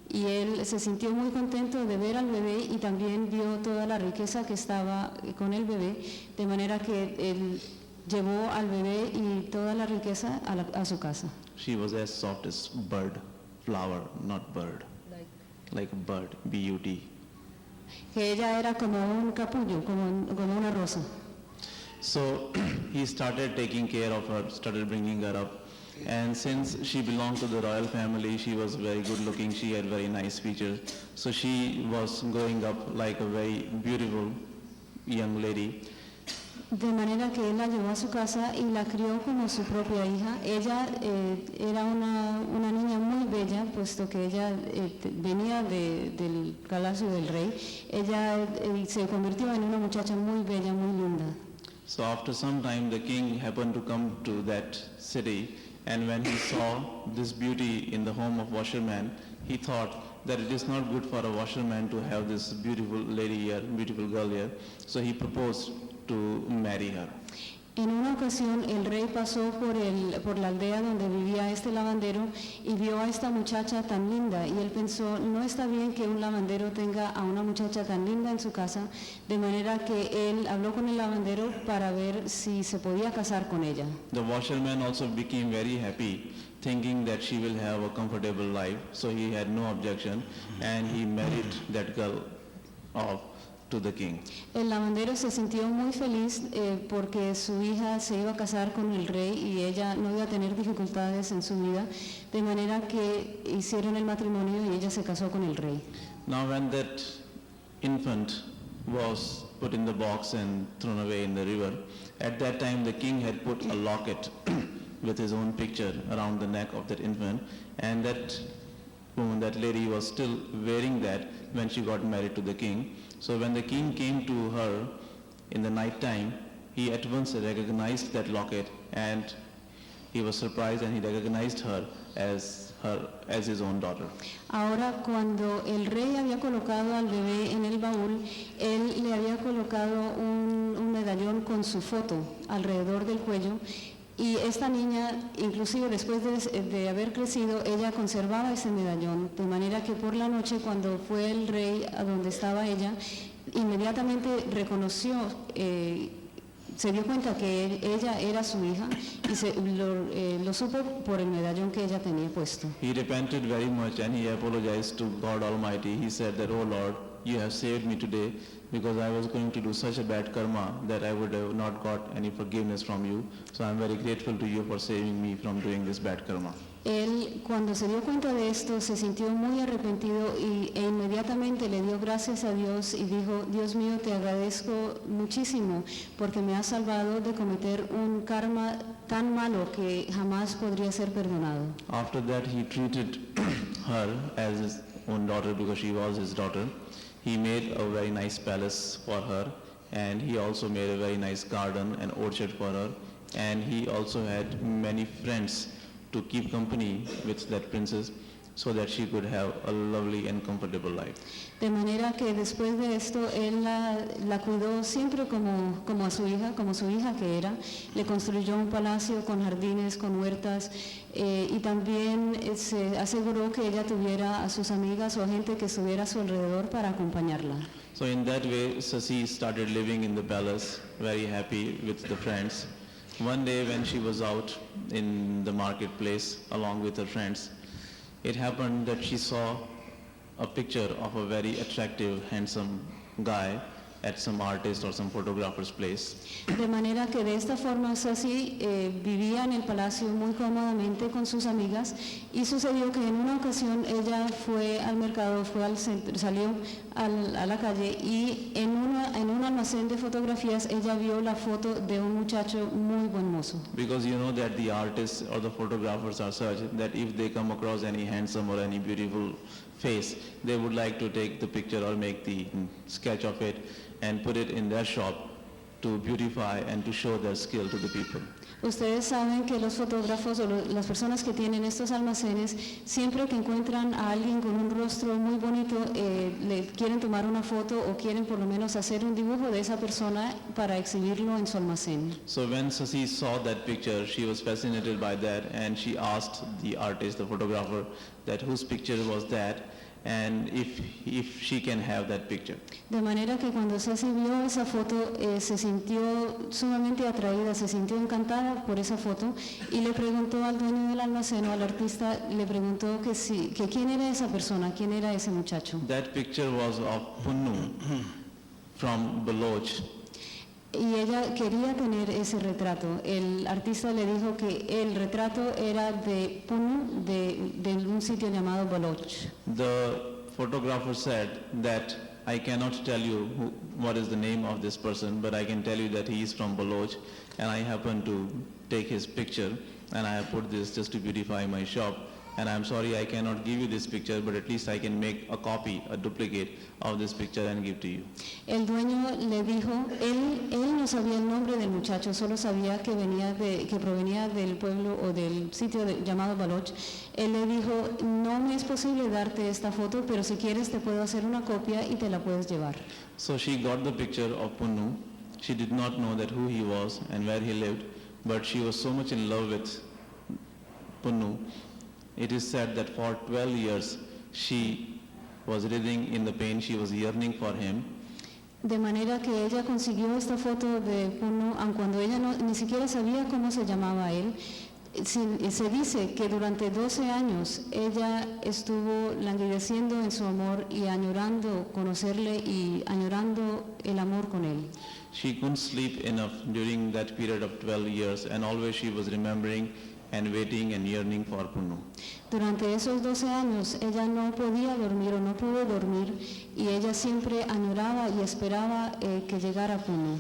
Speaker 4: Y él se sintió muy contento de ver al bebé y también vio toda la riqueza que estaba con el bebé, de manera que él llevó al bebé y toda la riqueza a su casa.
Speaker 3: She was as soft as bird, flower, not bird. Like a bird, B-U-D.
Speaker 4: Que ella era como un capullo, como una rosa.
Speaker 3: So he started taking care of her, started bringing her up. And since she belonged to the royal family, she was very good looking, she had very nice features. So she was growing up like a very beautiful young lady.
Speaker 4: De manera que él la llevó a su casa y la crió como su propia hija. Ella era una niña muy bella, puesto que ella venía del palacio del rey. Ella se convirtió en una muchacha muy bella, muy linda.
Speaker 3: So after some time, the king happened to come to that city, and when he saw this beauty in the home of washerman, he thought that it is not good for a washerman to have this beautiful lady here, beautiful girl here. So he proposed to marry her.
Speaker 4: En una ocasión el rey pasó por la aldea donde vivía este lavandero y vio a esta muchacha tan linda, y él pensó, no está bien que un lavandero tenga a una muchacha tan linda en su casa, de manera que él habló con el lavandero para ver si se podía casar con ella.
Speaker 3: The washerman also became very happy, thinking that she will have a comfortable life, so he had no objection, and he married that girl off to the king.
Speaker 4: El lavandero se sintió muy feliz porque su hija se iba a casar con el rey y ella no iba a tener dificultades en su vida, de manera que hicieron el matrimonio y ella se casó con el rey.
Speaker 3: Now when that infant was put in the box and thrown away in the river, at that time the king had put a locket with his own picture around the neck of that infant, and that woman, that lady, was still wearing that when she got married to the king. So when the king came to her in the night time, he at once recognized that locket, and he was surprised, and he recognized her as his own daughter.
Speaker 4: Ahora, cuando el rey había colocado al bebé en el baúl, él le había colocado un medallón con su foto alrededor del cuello. Y esta niña, inclusive después de haber crecido, ella conservaba ese medallón, de manera que por la noche, cuando fue el rey a donde estaba ella, inmediatamente reconoció, se dio cuenta que ella era su hija y lo supo por el medallón que ella tenía puesto.
Speaker 3: He repented very much and he apologized to God Almighty. He said that, "Oh Lord, you have saved me today, because I was going to do such a bad karma that I would have not got any forgiveness from you. So I'm very grateful to you for saving me from doing this bad karma."
Speaker 4: Él, cuando se dio cuenta de esto, se sintió muy arrepentido e inmediatamente le dio gracias a Dios y dijo, Dios mío, te agradezco muchísimo porque me has salvado de cometer un karma tan malo que jamás podría ser perdonado.
Speaker 3: After that, he treated her as his own daughter because she was his daughter. He made a very nice palace for her, and he also made a very nice garden and orchard for her, and he also had many friends to keep company with that princess so that she could have a lovely and comfortable life.
Speaker 4: De manera que después de esto, él la cuidó siempre como a su hija, como su hija que era. Le construyó un palacio con jardines, con huertas, y también se aseguró que ella tuviera a sus amigas o a gente que estuviera a su alrededor para acompañarla.
Speaker 3: So in that way, Sasi started living in the palace, very happy with the friends. One day when she was out in the marketplace along with her friends, it happened that she saw a picture of a very attractive, handsome guy at some artist or some photographer's place.
Speaker 4: De manera que de esta forma Sasi vivía en el palacio muy cómodamente con sus amigas, y sucedió que en una ocasión ella fue al mercado, fue al centro, salió a la calle, y en un almacén de fotografías ella vio la foto de un muchacho muy buen mozo.
Speaker 3: Because you know that the artists or the photographers are such that if they come across any handsome or any beautiful face, they would like to take the picture or make the sketch of it and put it in their shop to beautify and to show their skill to the people.
Speaker 4: Ustedes saben que los fotógrafos o las personas que tienen estos almacenes, siempre que encuentran a alguien con un rostro muy bonito, le quieren tomar una foto o quieren por lo menos hacer un dibujo de esa persona para exhibirlo en su almacén.
Speaker 3: So when Sasi saw that picture, she was fascinated by that, and she asked the artist, the photographer, that whose picture was that, and if she can have that picture.
Speaker 4: De manera que cuando Sasi vio esa foto, se sintió sumamente atraída, se sintió encantada por esa foto, y le preguntó al dueño del almacén o al artista, le preguntó que quién era esa persona, quién era ese muchacho.
Speaker 3: That picture was of Punnu from Baloch.
Speaker 4: Y ella quería tener ese retrato. El artista le dijo que el retrato era de Punnu, de un sitio llamado Baloch.
Speaker 3: The photographer said that I cannot tell you what is the name of this person, but I can tell you that he is from Baloch, and I happen to take his picture, and I have put this just to beautify my shop. And I'm sorry I cannot give you this picture, but at least I can make a copy, a duplicate of this picture and give to you.
Speaker 4: El dueño le dijo, él no sabía el nombre del muchacho, solo sabía que provenía del pueblo o del sitio llamado Baloch. Él le dijo, no me es posible darte esta foto, pero si quieres te puedo hacer una copia y te la puedes llevar.
Speaker 3: So she got the picture of Punnu. She did not know that who he was and where he lived, but she was so much in love with Punnu. It is said that for 12 years she was writhing in the pain, she was yearning for him.
Speaker 4: De manera que ella consiguió esta foto de Punnu, aun cuando ella ni siquiera sabía cómo se llamaba él. Se dice que durante 12 años ella estuvo languideciendo en su amor y añorando conocerle y añorando el amor con él.
Speaker 3: She couldn't sleep enough during that period of 12 years, and always she was remembering and waiting and yearning for Punnu.
Speaker 4: Durante esos 12 años ella no podía dormir o no pudo dormir, y ella siempre añoraba y esperaba que llegara Punnu.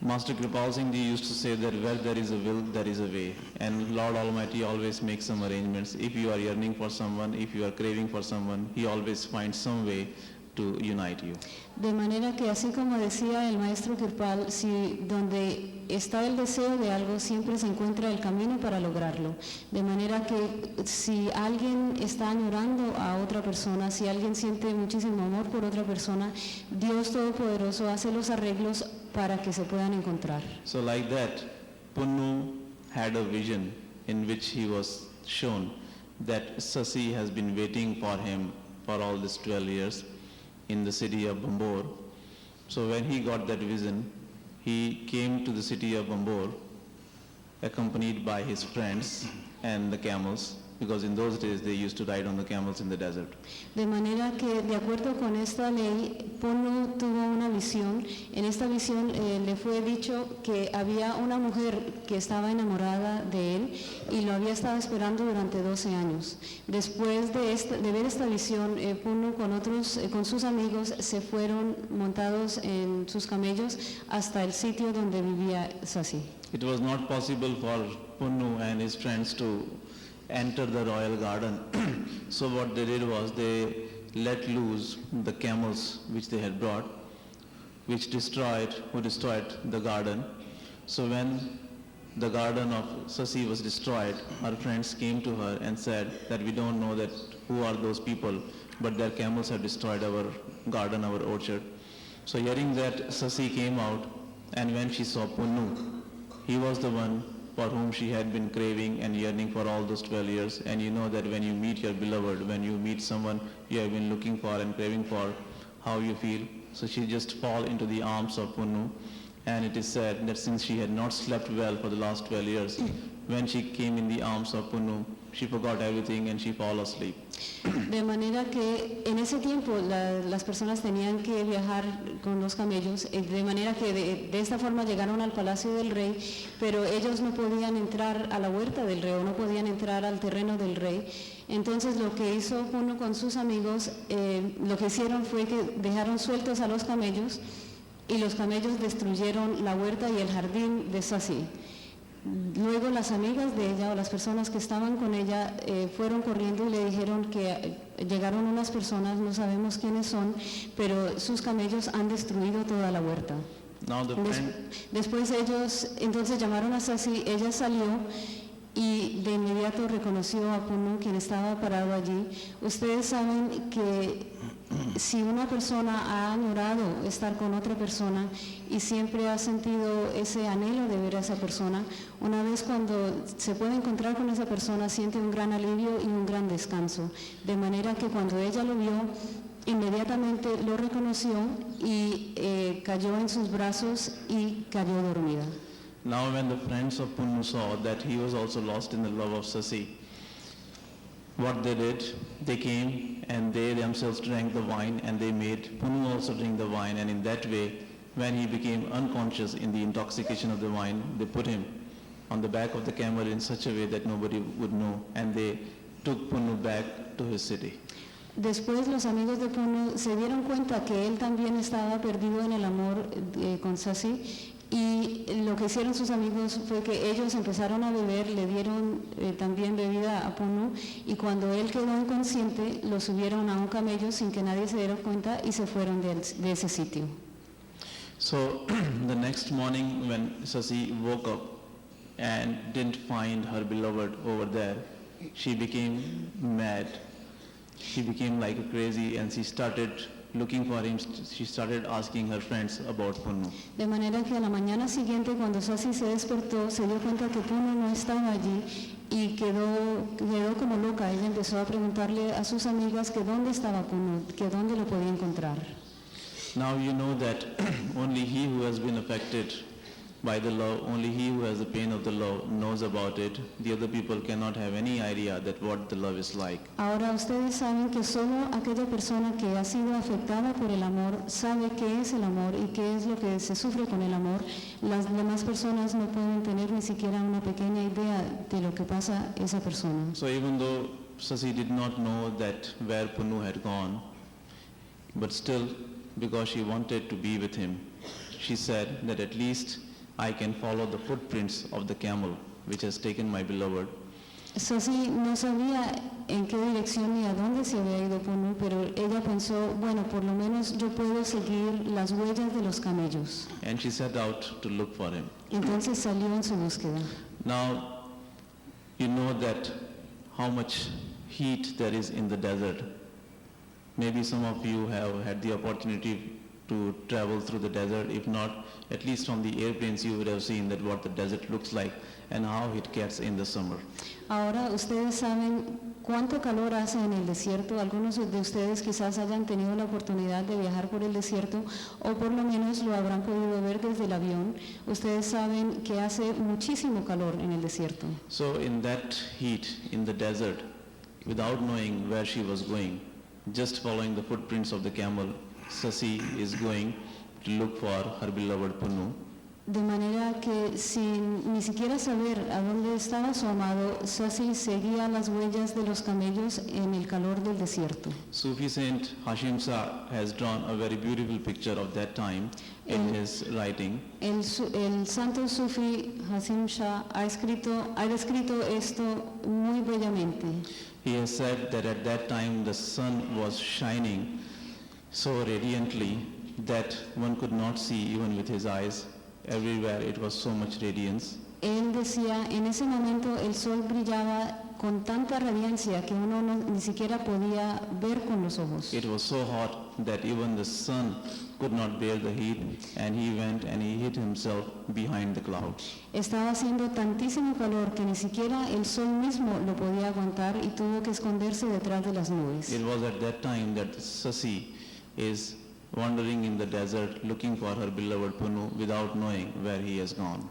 Speaker 3: Master Kripal Singh Ji used to say that where there is a will, there is a way. And Lord Almighty always makes some arrangements. If you are yearning for someone, if you are craving for someone, He always finds some way to unite you.
Speaker 4: De manera que, así como decía el maestro Kirpal, si donde está el deseo de algo siempre se encuentra el camino para lograrlo. De manera que si alguien está añorando a otra persona, si alguien siente muchísimo amor por otra persona, Dios Todopoderoso hace los arreglos para que se puedan encontrar.
Speaker 3: So like that, Punnu had a vision in which he was shown that Sasi has been waiting for him for all these 12 years in the city of Bambor. So when he got that vision, he came to the city of Bambor accompanied by his friends and the camels, because in those days they used to ride on the camels in the desert.
Speaker 4: De manera que, de acuerdo con esta ley, Punnu tuvo una visión. En esta visión le fue dicho que había una mujer que estaba enamorada de él y lo había estado esperando durante 12 años. Después de ver esta visión, Punnu con sus amigos se fueron montados en sus camellos hasta el sitio donde vivía Sasi.
Speaker 3: It was not possible for Punnu and his friends to enter the royal garden. So what they did was they let loose the camels which they had brought who destroyed the garden. So when the garden of Sasi was destroyed, her friends came to her and said that we don't know that who are those people, but their camels have destroyed our garden, our orchard. So hearing that, Sasi came out, and when she saw Punnu, he was the one for whom she had been craving and yearning for all those 12 years. And you know that when you meet your beloved, when you meet someone you have been looking for and craving for, how you feel. So she just fall into the arms of Punnu. And it is said that since she had not slept well for the last 12 years, when she came in the arms of Punnu, she forgot everything and she fell asleep.
Speaker 4: De manera que en ese tiempo las personas tenían que viajar con los camellos, de manera que de esta forma llegaron al palacio del rey, pero ellos no podían entrar a la huerta del rey o no podían entrar al terreno del rey. Entonces lo que hizo Punnu con sus amigos, lo que hicieron fue que dejaron sueltos a los camellos y los camellos destruyeron la huerta y el jardín de Sasi. Luego las amigas de ella o las personas que estaban con ella fueron corriendo y le dijeron que llegaron unas personas, no sabemos quiénes son, pero sus camellos han destruido toda la huerta. Después ellos entonces llamaron a Sasi, ella salió y de inmediato reconoció a Punnu, quien estaba parado allí. Ustedes saben que si una persona ha añorado estar con otra persona y siempre ha sentido ese anhelo de ver a esa persona, una vez cuando se puede encontrar con esa persona siente un gran alivio y un gran descanso. De manera que cuando ella lo vio, inmediatamente lo reconoció y cayó en sus brazos y cayó dormida.
Speaker 3: Now when the friends of Punnu saw that he was also lost in the love of Sasi, what they did, they came and they themselves drank the wine and they made Punnu also drink the wine, and in that way, when he became unconscious in the intoxication of the wine, they put him on the back of the camel in such a way that nobody would know, and they took Punnu back to his city.
Speaker 4: Después los amigos de Punnu se dieron cuenta que él también estaba perdido en el amor con Sasi, y lo que hicieron sus amigos fue que ellos empezaron a beber, le dieron también bebida a Punnu, y cuando él quedó inconsciente lo subieron a un camello sin que nadie se diera cuenta y se fueron de ese sitio.
Speaker 3: So the next morning when Sasi woke up and didn't find her beloved over there, she became mad. She became like crazy and she started looking for him. She started asking her friends about Punnu.
Speaker 4: De manera que a la mañana siguiente, cuando Sasi se despertó, se dio cuenta que Punnu no estaba allí y quedó como loca. Ella empezó a preguntarle a sus amigas que dónde estaba Punnu, que dónde lo podía encontrar.
Speaker 3: Now you know that only he who has been affected by the love, only he who has the pain of the love knows about it. The other people cannot have any idea that what the love is like.
Speaker 4: Ahora ustedes saben que solo aquella persona que ha sido afectada por el amor sabe qué es el amor y qué es lo que se sufre con el amor. Las demás personas no pueden tener ni siquiera una pequeña idea de lo que pasa esa persona.
Speaker 3: So even though Sasi did not know that where Punnu had gone, but still because she wanted to be with him, she said that at least I can follow the footprints of the camel which has taken my beloved.
Speaker 4: Sasi no sabía en qué dirección ni a dónde se había ido Punnu, pero ella pensó, bueno, por lo menos yo puedo seguir las huellas de los camellos.
Speaker 3: And she set out to look for him.
Speaker 4: Entonces salió en su búsqueda.
Speaker 3: Now, you know that how much heat there is in the desert. Maybe some of you have had the opportunity to travel through the desert. If not, at least from the airplanes you would have seen that what the desert looks like and how it gets in the summer.
Speaker 4: Ahora ustedes saben cuánto calor hace en el desierto. Algunos de ustedes quizás hayan tenido la oportunidad de viajar por el desierto o por lo menos lo habrán podido ver desde el avión. Ustedes saben que hace muchísimo calor en el desierto.
Speaker 3: So in that heat in the desert, without knowing where she was going, just following the footprints of the camel, Sasi is going to look for her beloved Punnu.
Speaker 4: De manera que sin ni siquiera saber a dónde estaba su amado, Sasi seguía las huellas de los camellos en el calor del desierto.
Speaker 3: Sufi Saint Hashim Shah has drawn a very beautiful picture of that time in his writing.
Speaker 4: El santo Sufi Hashim Shah ha descrito esto muy bellamente.
Speaker 3: He has said that at that time the sun was shining so radiantly that one could not see even with his eyes. Everywhere it was so much radiance.
Speaker 4: Él decía, en ese momento el sol brillaba con tanta radiancia que uno ni siquiera podía ver con los ojos.
Speaker 3: It was so hot that even the sun could not bear the heat, and he went and he hid himself behind the clouds.
Speaker 4: Estaba haciendo tantísimo calor que ni siquiera el sol mismo lo podía aguantar y tuvo que esconderse detrás de las nubes.
Speaker 3: It was at that time that Sasi is wandering in the desert looking for her beloved Punu without knowing where he has gone.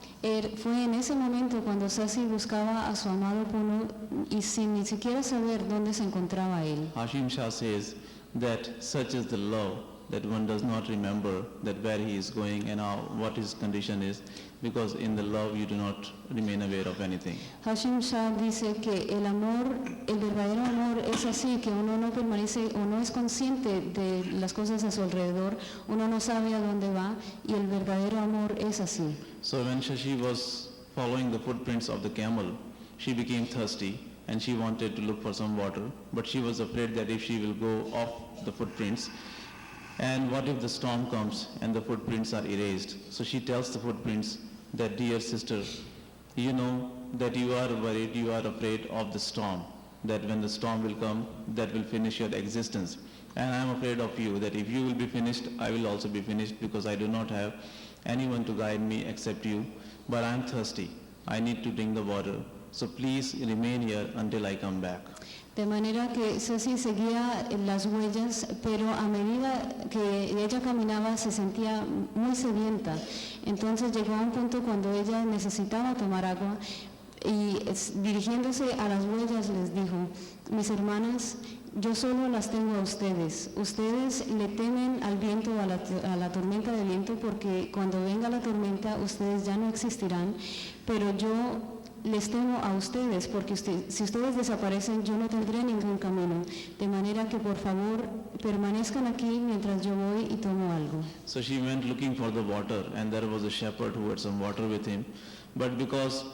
Speaker 4: Fue en ese momento cuando Sasi buscaba a su amado Punu y sin ni siquiera saber dónde se encontraba él.
Speaker 3: Hashim Shah says that such is the love that one does not remember that where he is going and how, what his condition is, because in the love you do not remain aware of anything.
Speaker 4: Hashim Shah dice que el amor, el verdadero amor es así, que uno no permanece o no es consciente de las cosas a su alrededor, uno no sabe a dónde va y el verdadero amor es así.
Speaker 3: So when Shashi was following the footprints of the camel, she became thirsty and she wanted to look for some water, but she was afraid that if she will go off the footprints, and what if the storm comes and the footprints are erased? So she tells the footprints that, dear sister, you know that you are worried, you are afraid of the storm, that when the storm will come, that will finish your existence. And I am afraid of you, that if you will be finished, I will also be finished, because I do not have anyone to guide me except you. But I am thirsty. I need to drink the water. So please remain here until I come back.
Speaker 4: De manera que Sasi seguía las huellas, pero a medida que ella caminaba se sentía muy sedienta. Entonces llegó a un punto cuando ella necesitaba tomar agua y dirigiéndose a las huellas les dijo, mis hermanas, yo solo las tengo a ustedes. Ustedes le temen al viento, a la tormenta de viento, porque cuando venga la tormenta ustedes ya no existirán, pero yo les temo a ustedes, porque si ustedes desaparecen yo no tendré ningún camino, de manera que por favor permanezcan aquí mientras yo voy y tomo algo.
Speaker 3: So she went looking for the water, and there was a shepherd who had some water with him. But because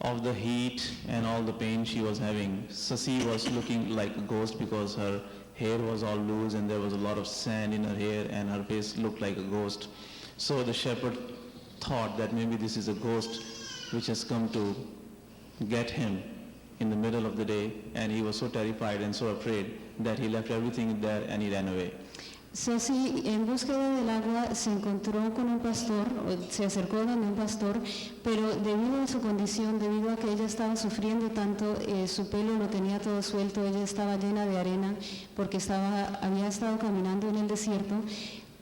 Speaker 3: of the heat and all the pain she was having, Sasi was looking like a ghost, because her hair was all loose and there was a lot of sand in her hair and her face looked like a ghost. So the shepherd thought that maybe this is a ghost which has come to get him in the middle of the day, and he was so terrified and so afraid that he left everything there and he ran away.
Speaker 4: Sasi, en búsqueda del agua, se encontró con un pastor, se acercó donde un pastor, pero debido a su condición, debido a que ella estaba sufriendo tanto, su pelo lo tenía todo suelto, ella estaba llena de arena porque había estado caminando en el desierto.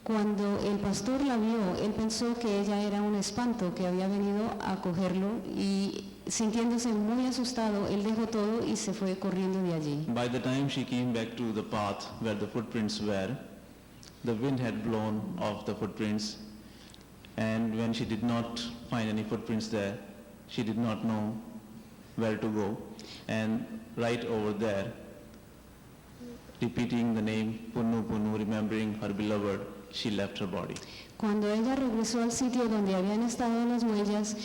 Speaker 4: Cuando el pastor la vio, él pensó que ella era un espanto que había venido a cogerlo y sintiéndose muy asustado, él dejó todo y se fue corriendo de allí.
Speaker 3: By the time she came back to the path where the footprints were, the wind had blown off the footprints, and when she did not find any footprints there, she did not know where to go. And right over there, repeating the name Punu Punu, remembering her beloved, she left her body.
Speaker 4: Cuando ella regresó al sitio donde habían estado las huellas,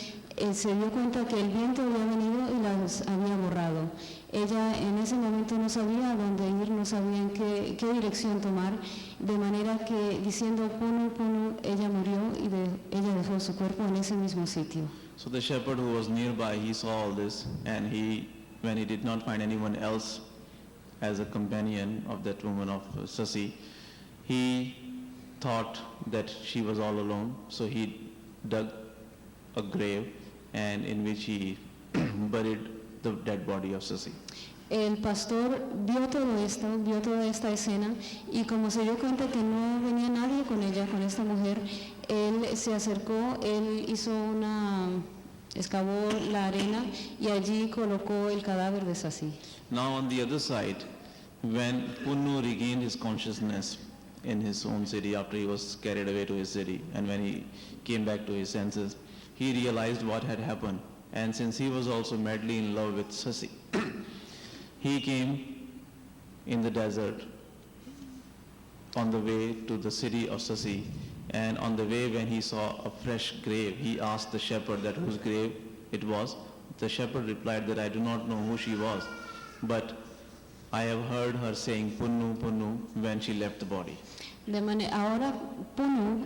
Speaker 4: se dio cuenta que el viento había venido y las había borrado. Ella en ese momento no sabía a dónde ir, no sabía en qué dirección tomar, de manera que diciendo Punu Punu, ella murió y ella dejó su cuerpo en ese mismo sitio.
Speaker 3: So the shepherd who was nearby, he saw all this, and when he did not find anyone else as a companion of that woman of Sasi, he thought that she was all alone, so he dug a grave and in which he buried the dead body of Sasi.
Speaker 4: El pastor vio toda esta escena y como se dio cuenta que no venía nadie con ella, con esta mujer, él se acercó, excavó la arena y allí colocó el cadáver de Sasi.
Speaker 3: Now on the other side, when Punu regained his consciousness in his own city after he was carried away to his city, and when he came back to his senses, he realized what had happened. And since he was also madly in love with Sasi, he came in the desert on the way to the city of Sasi, and on the way when he saw a fresh grave, he asked the shepherd that whose grave it was. The shepherd replied that I do not know who she was, but I have heard her saying Punu Punu when she left the body.
Speaker 4: Ahora Punu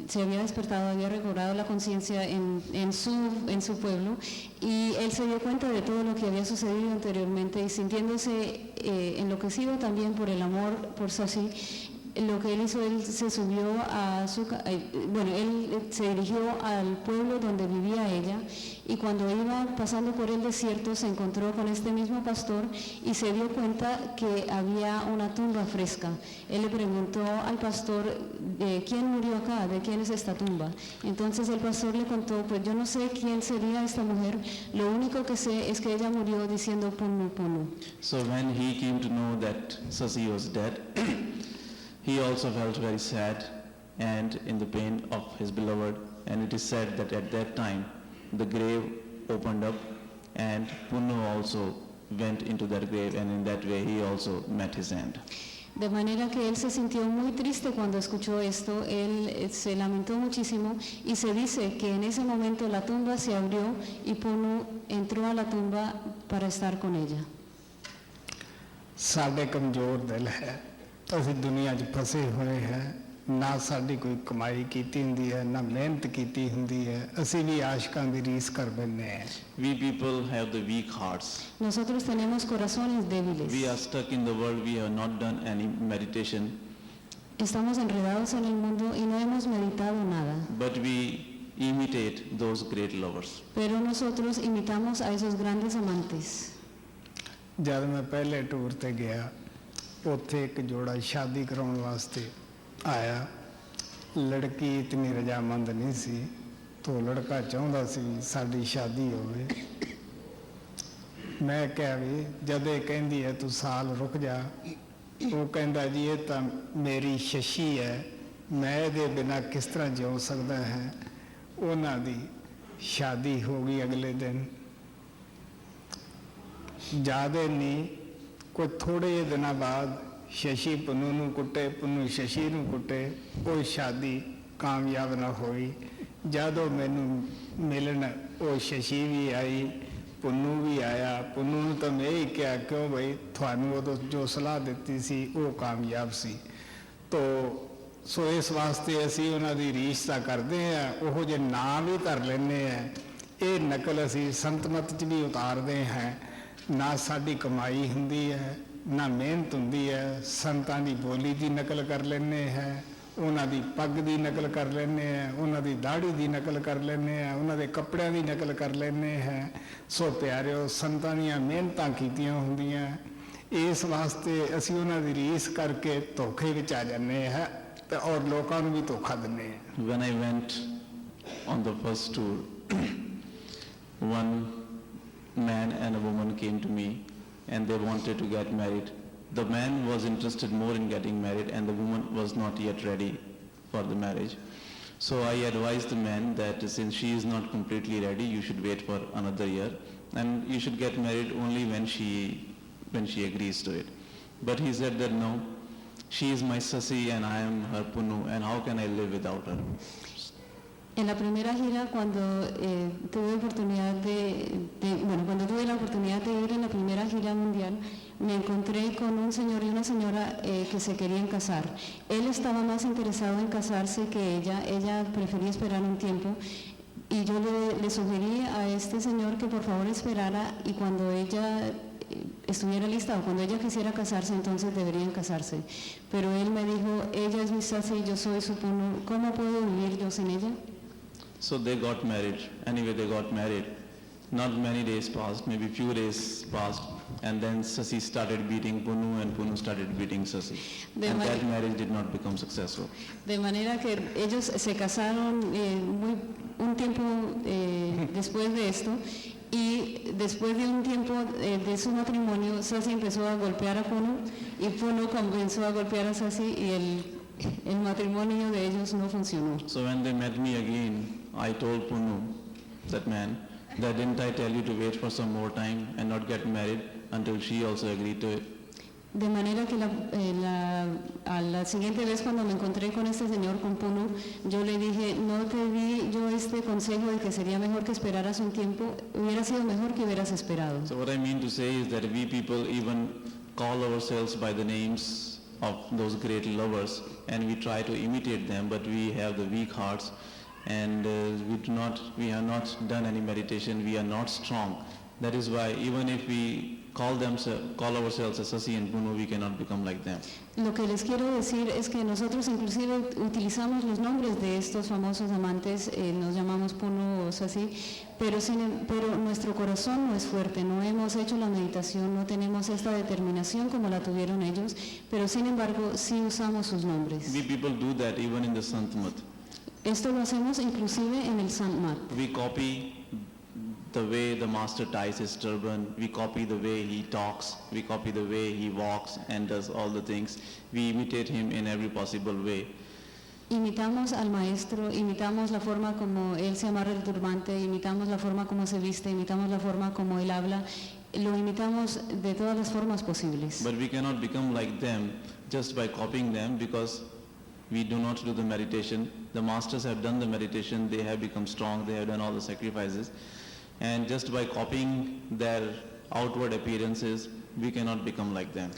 Speaker 4: se había despertado, había recobrado la conciencia en su pueblo, y él se dio cuenta de todo lo que había sucedido anteriormente, y sintiéndose enloquecido también por el amor por Sasi, lo que él hizo, él se subió él se dirigió al pueblo donde vivía ella, y cuando iba pasando por el desierto se encontró con este mismo pastor y se dio cuenta que había una tumba fresca. Él le preguntó al pastor, ¿quién murió acá? ¿De quién es esta tumba? Entonces el pastor le contó, pues yo no sé quién sería esta mujer, lo único que sé es que ella murió diciendo Punu Punu.
Speaker 3: So when he came to know that Sasi was dead, he also felt very sad and in the pain of his beloved, and it is said that at that time the grave opened up and Punu also went into that grave, and in that way he also met his end.
Speaker 4: De manera que él se sintió muy triste cuando escuchó esto, él se lamentó muchísimo, y se dice que en ese momento la tumba se abrió y Punu entró a la tumba para estar con ella.
Speaker 2: ਸਾਡੇ ਕਮਜ਼ੋਰ ਦਿਲ ਹੈ, ਅਸੀਂ ਦੁਨੀਆ 'ਚ ਫਸੇ ਹੋਏ ਹੈ, ਨਾ ਸਾਡੀ ਕੋਈ ਕਮਾਈ ਕੀਤੀ ਹੁੰਦੀ ਹੈ, ਨਾ ਮਿਹਨਤ ਕੀਤੀ ਹੁੰਦੀ ਹੈ, ਅਸੀਂ ਵੀ ਆਸ਼ਕਾਂ ਦੀ ਰੀਸ ਕਰ ਬੈਠੇ ਹਾਂ।
Speaker 3: We people have the weak hearts.
Speaker 4: Nosotros tenemos corazones débiles.
Speaker 3: We are stuck in the world, we have not done any meditation,
Speaker 4: Estamos enredados en el mundo y no hemos meditado nada.
Speaker 3: but we imitate those great lovers.
Speaker 4: Pero nosotros imitamos a esos grandes amantes.
Speaker 2: ਜਦ ਮੈਂ ਪਹਿਲੇ ਟੂਰ ਤੇ ਗਿਆ, ਉੱਥੇ ਇੱਕ ਜੋੜਾ ਸ਼ਾਦੀ ਕਰਾਉਣ ਵਾਸਤੇ ਆਇਆ। ਲੜਕੀ ਇਤਨੀ ਰਜਾਮੰਦ ਨਹੀਂ ਸੀ, ਤੋ ਲੜਕਾ ਚਾਹੁੰਦਾ ਸੀ ਸਾਡੀ ਸ਼ਾਦੀ ਹੋਵੇ। ਮੈਂ ਕਿਹਾ ਵੀ ਜਦ ਇਹ ਕਹਿੰਦੀ ਹੈ ਤੂੰ ਸਾਲ ਰੁਕ ਜਾ, ਉਹ ਕਹਿੰਦਾ ਜੀ ਇਹ ਤਾਂ ਮੇਰੀ ਸ਼ਸ਼ੀ ਹੈ, ਮੈਂ ਇਹਦੇ ਬਿਨਾਂ ਕਿਸ ਤਰ੍ਹਾਂ ਜਿਉ ਸਕਦਾ ਹੈ। ਉਹਨਾਂ ਦੀ ਸ਼ਾਦੀ ਹੋ ਗਈ ਅਗਲੇ ਦਿਨ। ਜ਼ਿਆਦਾ ਨਹੀਂ, ਕੋਈ ਥੋੜ੍ਹੇ ਜਿਹੇ ਦਿਨਾਂ ਬਾਅਦ ਸ਼ਸ਼ੀ ਪੁੰਨੂ ਨੂੰ ਕੁੱਟੇ, ਪੁੰਨੂ ਸ਼ਸ਼ੀ ਨੂੰ ਕੁੱਟੇ, ਉਹ ਸ਼ਾਦੀ ਕਾਮਯਾਬ ਨਾ ਹੋਈ। ਜਦੋਂ ਮੈਨੂੰ ਮਿਲਣ ਉਹ ਸ਼ਸ਼ੀ ਵੀ ਆਈ, ਪੁੰਨੂ ਵੀ ਆਇਆ। ਪੁੰਨੂ ਨੂੰ ਤਾਂ ਮੈਂ ਹੀ ਕਿਹਾ ਕਿਉਂ ਬਈ ਤੁਹਾਨੂੰ ਉਦੋਂ ਜੋ ਸਲਾਹ ਦਿੱਤੀ ਸੀ ਉਹ ਕਾਮਯਾਬ ਸੀ। ਤੋ ਸੋ ਇਸ ਵਾਸਤੇ ਅਸੀਂ ਉਹਨਾਂ ਦੀ ਰੀਸ ਤਾਂ ਕਰਦੇ ਹਾਂ, ਉਹੋ ਜਿਹੇ ਨਾਂ ਵੀ ਧਰ ਲੈਂਦੇ ਹਾਂ। ਇਹ ਨਕਲ ਅਸੀਂ ਸੰਤਮਤ 'ਚ ਵੀ ਉਤਾਰਦੇ ਹਾਂ। ਨਾ ਸਾਡੀ ਕਮਾਈ ਹੁੰਦੀ ਹੈ, ਨਾ ਮਿਹਨਤ ਹੁੰਦੀ ਹੈ। ਸੰਤਾਂ ਦੀ ਬੋਲੀ ਦੀ ਨਕਲ ਕਰ ਲੈਂਦੇ ਹੈ, ਉਹਨਾਂ ਦੀ ਪੱਗ ਦੀ ਨਕਲ ਕਰ ਲੈਂਦੇ ਹੈ, ਉਹਨਾਂ ਦੀ ਦਾੜੀ ਦੀ ਨਕਲ ਕਰ ਲੈਂਦੇ ਹੈ, ਉਹਨਾਂ ਦੇ ਕੱਪੜਿਆਂ ਦੀ ਨਕਲ ਕਰ ਲੈਂਦੇ ਹੈ। ਸੋ ਪਿਆਰਿਓ, ਸੰਤਾਂ ਦੀਆਂ ਮਿਹਨਤਾਂ ਕੀਤੀਆਂ ਹੁੰਦੀਆਂ, ਇਸ ਵਾਸਤੇ ਅਸੀਂ ਉਹਨਾਂ ਦੀ ਰੀਸ ਕਰਕੇ ਧੋਖੇ ਵਿੱਚ ਆ ਜਾਂਦੇ ਹਾਂ ਤੇ ਔਰ ਲੋਕਾਂ ਨੂੰ ਵੀ ਧੋਖਾ ਦਿੰਦੇ ਹਾਂ।
Speaker 3: When I went on the first tour, one man and a woman came to me and they wanted to get married. The man was interested more in getting married and the woman was not yet ready for the marriage. So I advised the man that since she is not completely ready, you should wait for another year and you should get married only when she agrees to it. But he said that no, she is my Sasi and I am her Punu, and how can I live without her?
Speaker 4: En la primera gira, cuando tuve cuando tuve la oportunidad de ir en la primera gira mundial, me encontré con un señor y una señora que se querían casar. Él estaba más interesado en casarse que ella prefería esperar un tiempo, y yo le sugerí a este señor que por favor esperara y cuando ella estuviera lista o cuando ella quisiera casarse, entonces deberían casarse. Pero él me dijo, ella es mi Sasi y yo soy su Punu, ¿cómo puedo vivir yo sin ella?
Speaker 3: So they got married. Anyway, they got married. Not many days passed, maybe few days passed, and then Sasi started beating Punu and Punu started beating Sasi. And that marriage did not become successful.
Speaker 4: De manera que ellos se casaron un tiempo después de esto, y después de un tiempo de su matrimonio, Sasi empezó a golpear a Punu y Punu comenzó a golpear a Sasi, y el matrimonio de ellos no funcionó.
Speaker 3: So when they met me again, I told Punu, that man, that didn't I tell you to wait for some more time and not get married until she also agreed to it?
Speaker 4: De manera que a la siguiente vez cuando me encontré con este señor, con Punu, yo le dije, no te di yo este consejo de que sería mejor que esperaras un tiempo, hubiera sido mejor que hubieras esperado.
Speaker 3: So what I mean to say is that we people even call ourselves by the names of those great lovers, and we try to imitate them, but we have the weak hearts, and we have not done any meditation, we are not strong. That is why even if we call ourselves as Sasi and Puno, we cannot become like them.
Speaker 4: Lo que les quiero decir es que nosotros inclusive utilizamos los nombres de estos famosos amantes, nos llamamos Puno o Sasi, pero nuestro corazón no es fuerte, no hemos hecho la meditación, no tenemos esta determinación como la tuvieron ellos, pero sin embargo sí usamos sus nombres.
Speaker 3: We people do that even in the Santmat.
Speaker 4: Esto lo hacemos inclusive en el Santmat.
Speaker 3: We copy the way the master ties his turban, we copy the way he talks, we copy the way he walks and does all the things. We imitate him in every possible way.
Speaker 4: Imitamos al maestro, imitamos la forma como él se amarra el turbante, imitamos la forma como se viste, imitamos la forma como él habla, lo imitamos de todas las formas posibles.
Speaker 3: But we cannot become like them just by copying them, because we do not do the meditation. The masters have done the meditation, they have become strong, they have done all the sacrifices. And just by copying their outward appearances, we cannot become like them.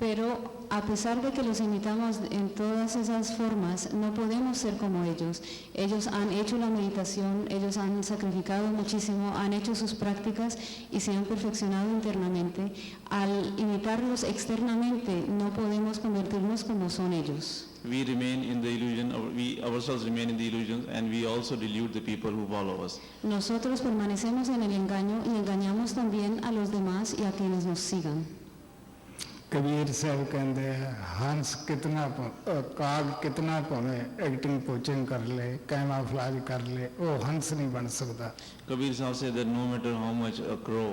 Speaker 4: Pero a pesar de que los imitamos en todas esas formas, no podemos ser como ellos. Ellos han hecho la meditación, ellos han sacrificado muchísimo, han hecho sus prácticas y se han perfeccionado internamente. Al imitarlos externamente, no podemos convertirnos como son ellos.
Speaker 3: We remain in the illusion, we ourselves remain in the illusion, and we also delude the people who follow us.
Speaker 4: Nosotros permanecemos en el engaño y engañamos también a los demás y a quienes nos sigan.
Speaker 2: Kabir ਸਾਹਿਬ ਕਹਿੰਦੇ ਆ, ਹੰਸ ਕਿਤਨਾ ਕਾਗ ਕਿਤਨਾ ਭਾਵੇਂ acting coaching ਕਰ ਲੇ ਕੈਮਾਫਲਾਜ ਕਰ ਲੇ ਉਹ ਹੰਸ ਨਹੀਂ ਬਣ ਸਕਦਾ.
Speaker 3: Kabir Sahib said that no matter how much a crow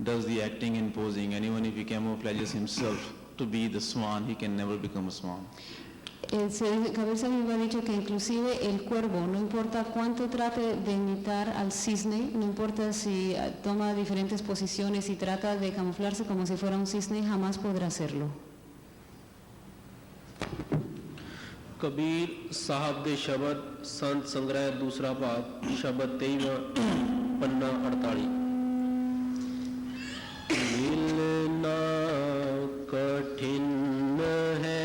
Speaker 3: does the acting and posing, and even if he camouflages himself to be the swan, he can never become a swan.
Speaker 4: Kabir Sahib ha dicho que inclusive el cuervo, no importa cuánto trate de imitar al cisne, no importa si toma diferentes posiciones y trata de camuflarse como si fuera un cisne, jamás podrá hacerlo.
Speaker 5: Kabir ਸਾਹਿਬ ਦੇ ਸ਼ਬਦ ਸੰਤ ਸੰਗ੍ਰਹਿ ਦੂਸਰਾ ਭਾਗ ਸ਼ਬਦ 23ਵਾਂ ਪੰਨਾ 48 ਮਿਲਨਾ ਕਠਿਨ ਹੈ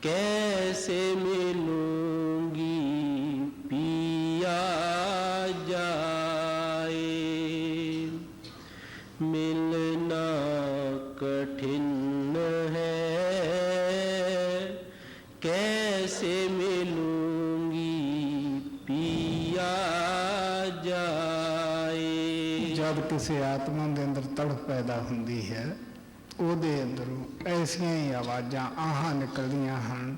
Speaker 5: कैसे मिलूंगी पिया जाए मिलना कठिन है कैसे मिलूंगी पिया जाए।
Speaker 2: ਜਦ ਕਿਸੇ ਆਤਮਾ ਦੇ ਅੰਦਰ ਤੜਫ ਪੈਦਾ ਹੁੰਦੀ ਹੈ, ਉਹਦੇ ਅੰਦਰੋਂ ਐਸੀਆਂ ਹੀ ਆਵਾਜ਼ਾਂ ਆਹਾਂ ਨਿਕਲਦੀਆਂ ਹਨ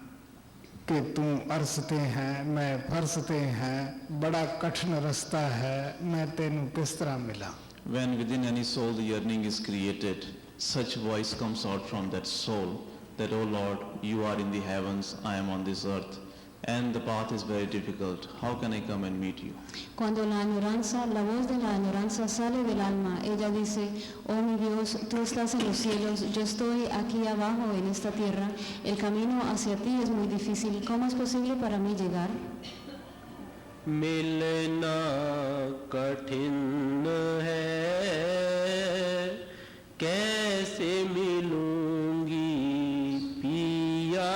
Speaker 2: ਕਿ ਤੂੰ ਅਰਸ ਤੇ ਹੈ, ਮੈਂ ਫਰਸ ਤੇ ਹੈ, ਬੜਾ ਕਠਿਨ ਰਸਤਾ ਹੈ, ਮੈਂ ਤੈਨੂੰ ਕਿਸ ਤਰ੍ਹਾਂ ਮਿਲਾਂ।
Speaker 3: When within any soul the yearning is created, such voice comes out from that soul that, oh Lord, you are in the heavens, I am on this earth, and the path is very difficult. How can I come and meet you?
Speaker 4: Cuando la voz de la añoranza sale del alma, ella dice, oh mi Dios, tú estás en los cielos, yo estoy aquí abajo en esta tierra, el camino hacia ti es muy difícil, ¿cómo es posible para mí llegar?
Speaker 5: मिलना कठिन है कैसे मिलूंगी पिया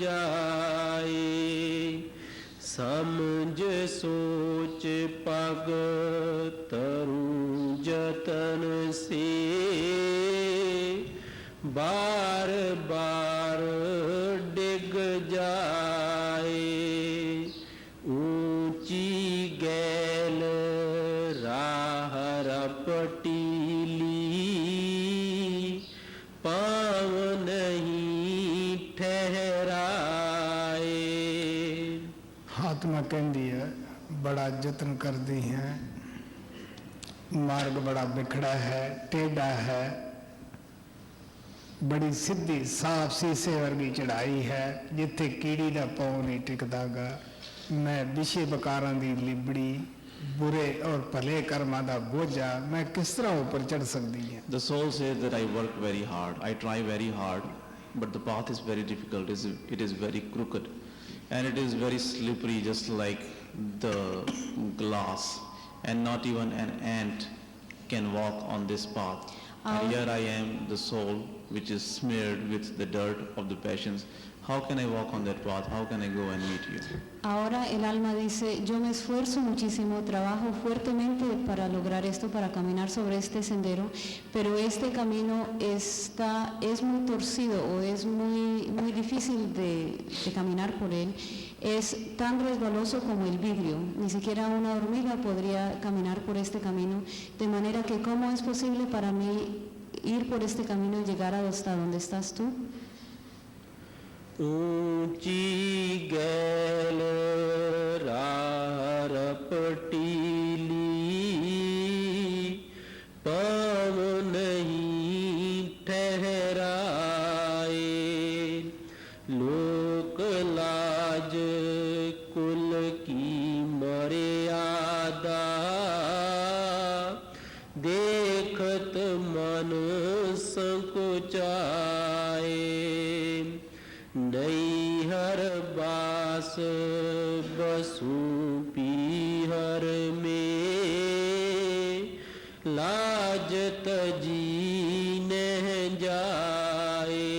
Speaker 5: जाए समझ सोच पग तरूं जतन से बार बार डिग जाए ऊंची गैल राह रपटीली पाँव नहीं ठहराए।
Speaker 2: ਆਤਮਾ ਕਹਿੰਦੀ ਹੈ ਬੜਾ ਯਤਨ ਕਰਦੀ ਹੈ, ਮਾਰਗ ਬੜਾ ਵਿਖੜਾ ਹੈ, ਟੇਢਾ ਹੈ, ਬੜੀ ਸਿੱਧੀ ਸਾਫ ਸੀਸੇ ਵਰਗੀ ਚੜਾਈ ਹੈ ਜਿੱਥੇ ਕੀੜੀ ਦਾ ਪਾਉ ਨਹੀਂ ਟਿਕਦਾਗਾ। ਮੈਂ ਵਿਸ਼ੇ ਵਿਕਾਰਾਂ ਦੀ ਲਿਬੜੀ ਬੁਰੇ ਔਰ ਭਲੇ ਕਰਮਾਂ ਦਾ ਬੋਝਾ ਮੈਂ ਕਿਸ ਤਰ੍ਹਾਂ ਉੱਪਰ ਚੜ ਸਕਦੀ ਹਾਂ।
Speaker 3: The soul says that I work very hard, I try very hard, but the path is very difficult, it is very crooked, and it is very slippery, just like the glass, and not even an ant can walk on this path. And here I am, the soul, which is smeared with the dirt of the passions. How can I walk on that path? How can I go and meet you?
Speaker 4: Ahora el alma dice, yo me esfuerzo muchísimo, trabajo fuertemente para lograr esto, para caminar sobre este sendero, pero este camino es muy torcido o es muy difícil de caminar por él. Es tan resbaloso como el vidrio, ni siquiera una hormiga podría caminar por este camino, de manera que ¿cómo es posible para mí ir por este camino y llegar hasta donde estás tú?
Speaker 5: ऊंची गैल रार पटीली पाव नहीं ठहराए लोक लाज कुल की मर्यादा देखत मन संकुचाए नैहर बास बसु पीहर में लाज तजी न जाए।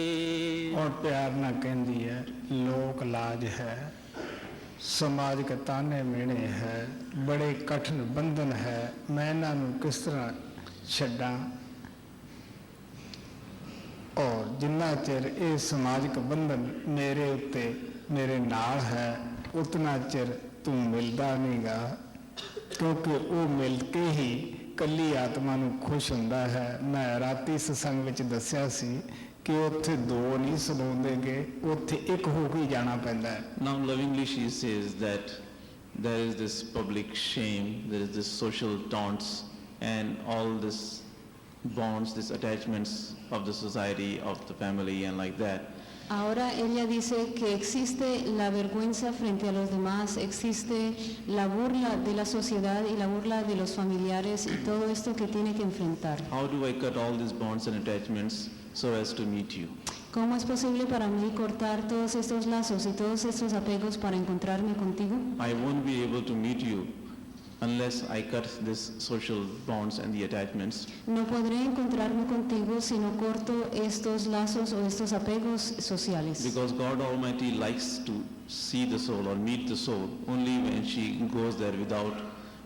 Speaker 2: और प्यार ना कहती है लोक लाज है, समाज के ताने मेने है, बड़े कठिन बंधन है, मैं इन्हां नूं किस तरह छड्डां। और जिन्ना चिर ये समाजिक बंधन मेरे उत्ते मेरे नाल है उतना चिर तू मिलदा नहींगा, क्योंकि वो मिल के ही कली आत्मा नूं खुश हुंदा है। मैं राती सत्संग विच दस्सिया सी कि उत्थे दो नहीं सलोंदेगे, उत्थे एक हो के जाना पैंदा है।
Speaker 3: Now lovingly she says that there is this public shame, there is this social taunts and all this bonds, these attachments of the society, of the family and like that.
Speaker 4: Ahora ella dice que existe la vergüenza frente a los demás, existe la burla de la sociedad y la burla de los familiares y todo esto que tiene que enfrentar.
Speaker 3: How do I cut all these bonds and attachments so as to meet you?
Speaker 4: ¿Cómo es posible para mí cortar todos estos lazos y todos estos apegos para encontrarme contigo?
Speaker 3: I won't be able to meet you unless I cut these social bonds and the attachments.
Speaker 4: No podré encontrarme contigo si no corto estos lazos o estos apegos sociales.
Speaker 3: Because God Almighty likes to see the soul or meet the soul only when she goes there without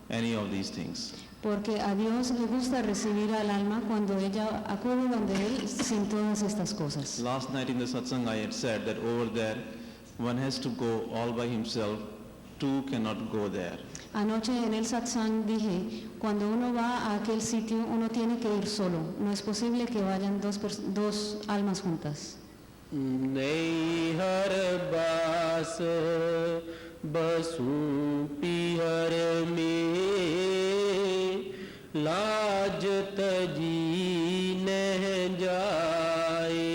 Speaker 3: any of these things.
Speaker 4: Porque a Dios le gusta recibir al alma cuando ella acude donde Él sin todas estas cosas.
Speaker 3: Last night in the satsang I had said that over there one has to go all by himself, two cannot go there.
Speaker 4: Anoche en el satsang dije, cuando uno va a aquel sitio uno tiene que ir solo, no es posible que vayan dos almas juntas.
Speaker 5: नैहर बास बसु पीहर में लाज तजी न जाए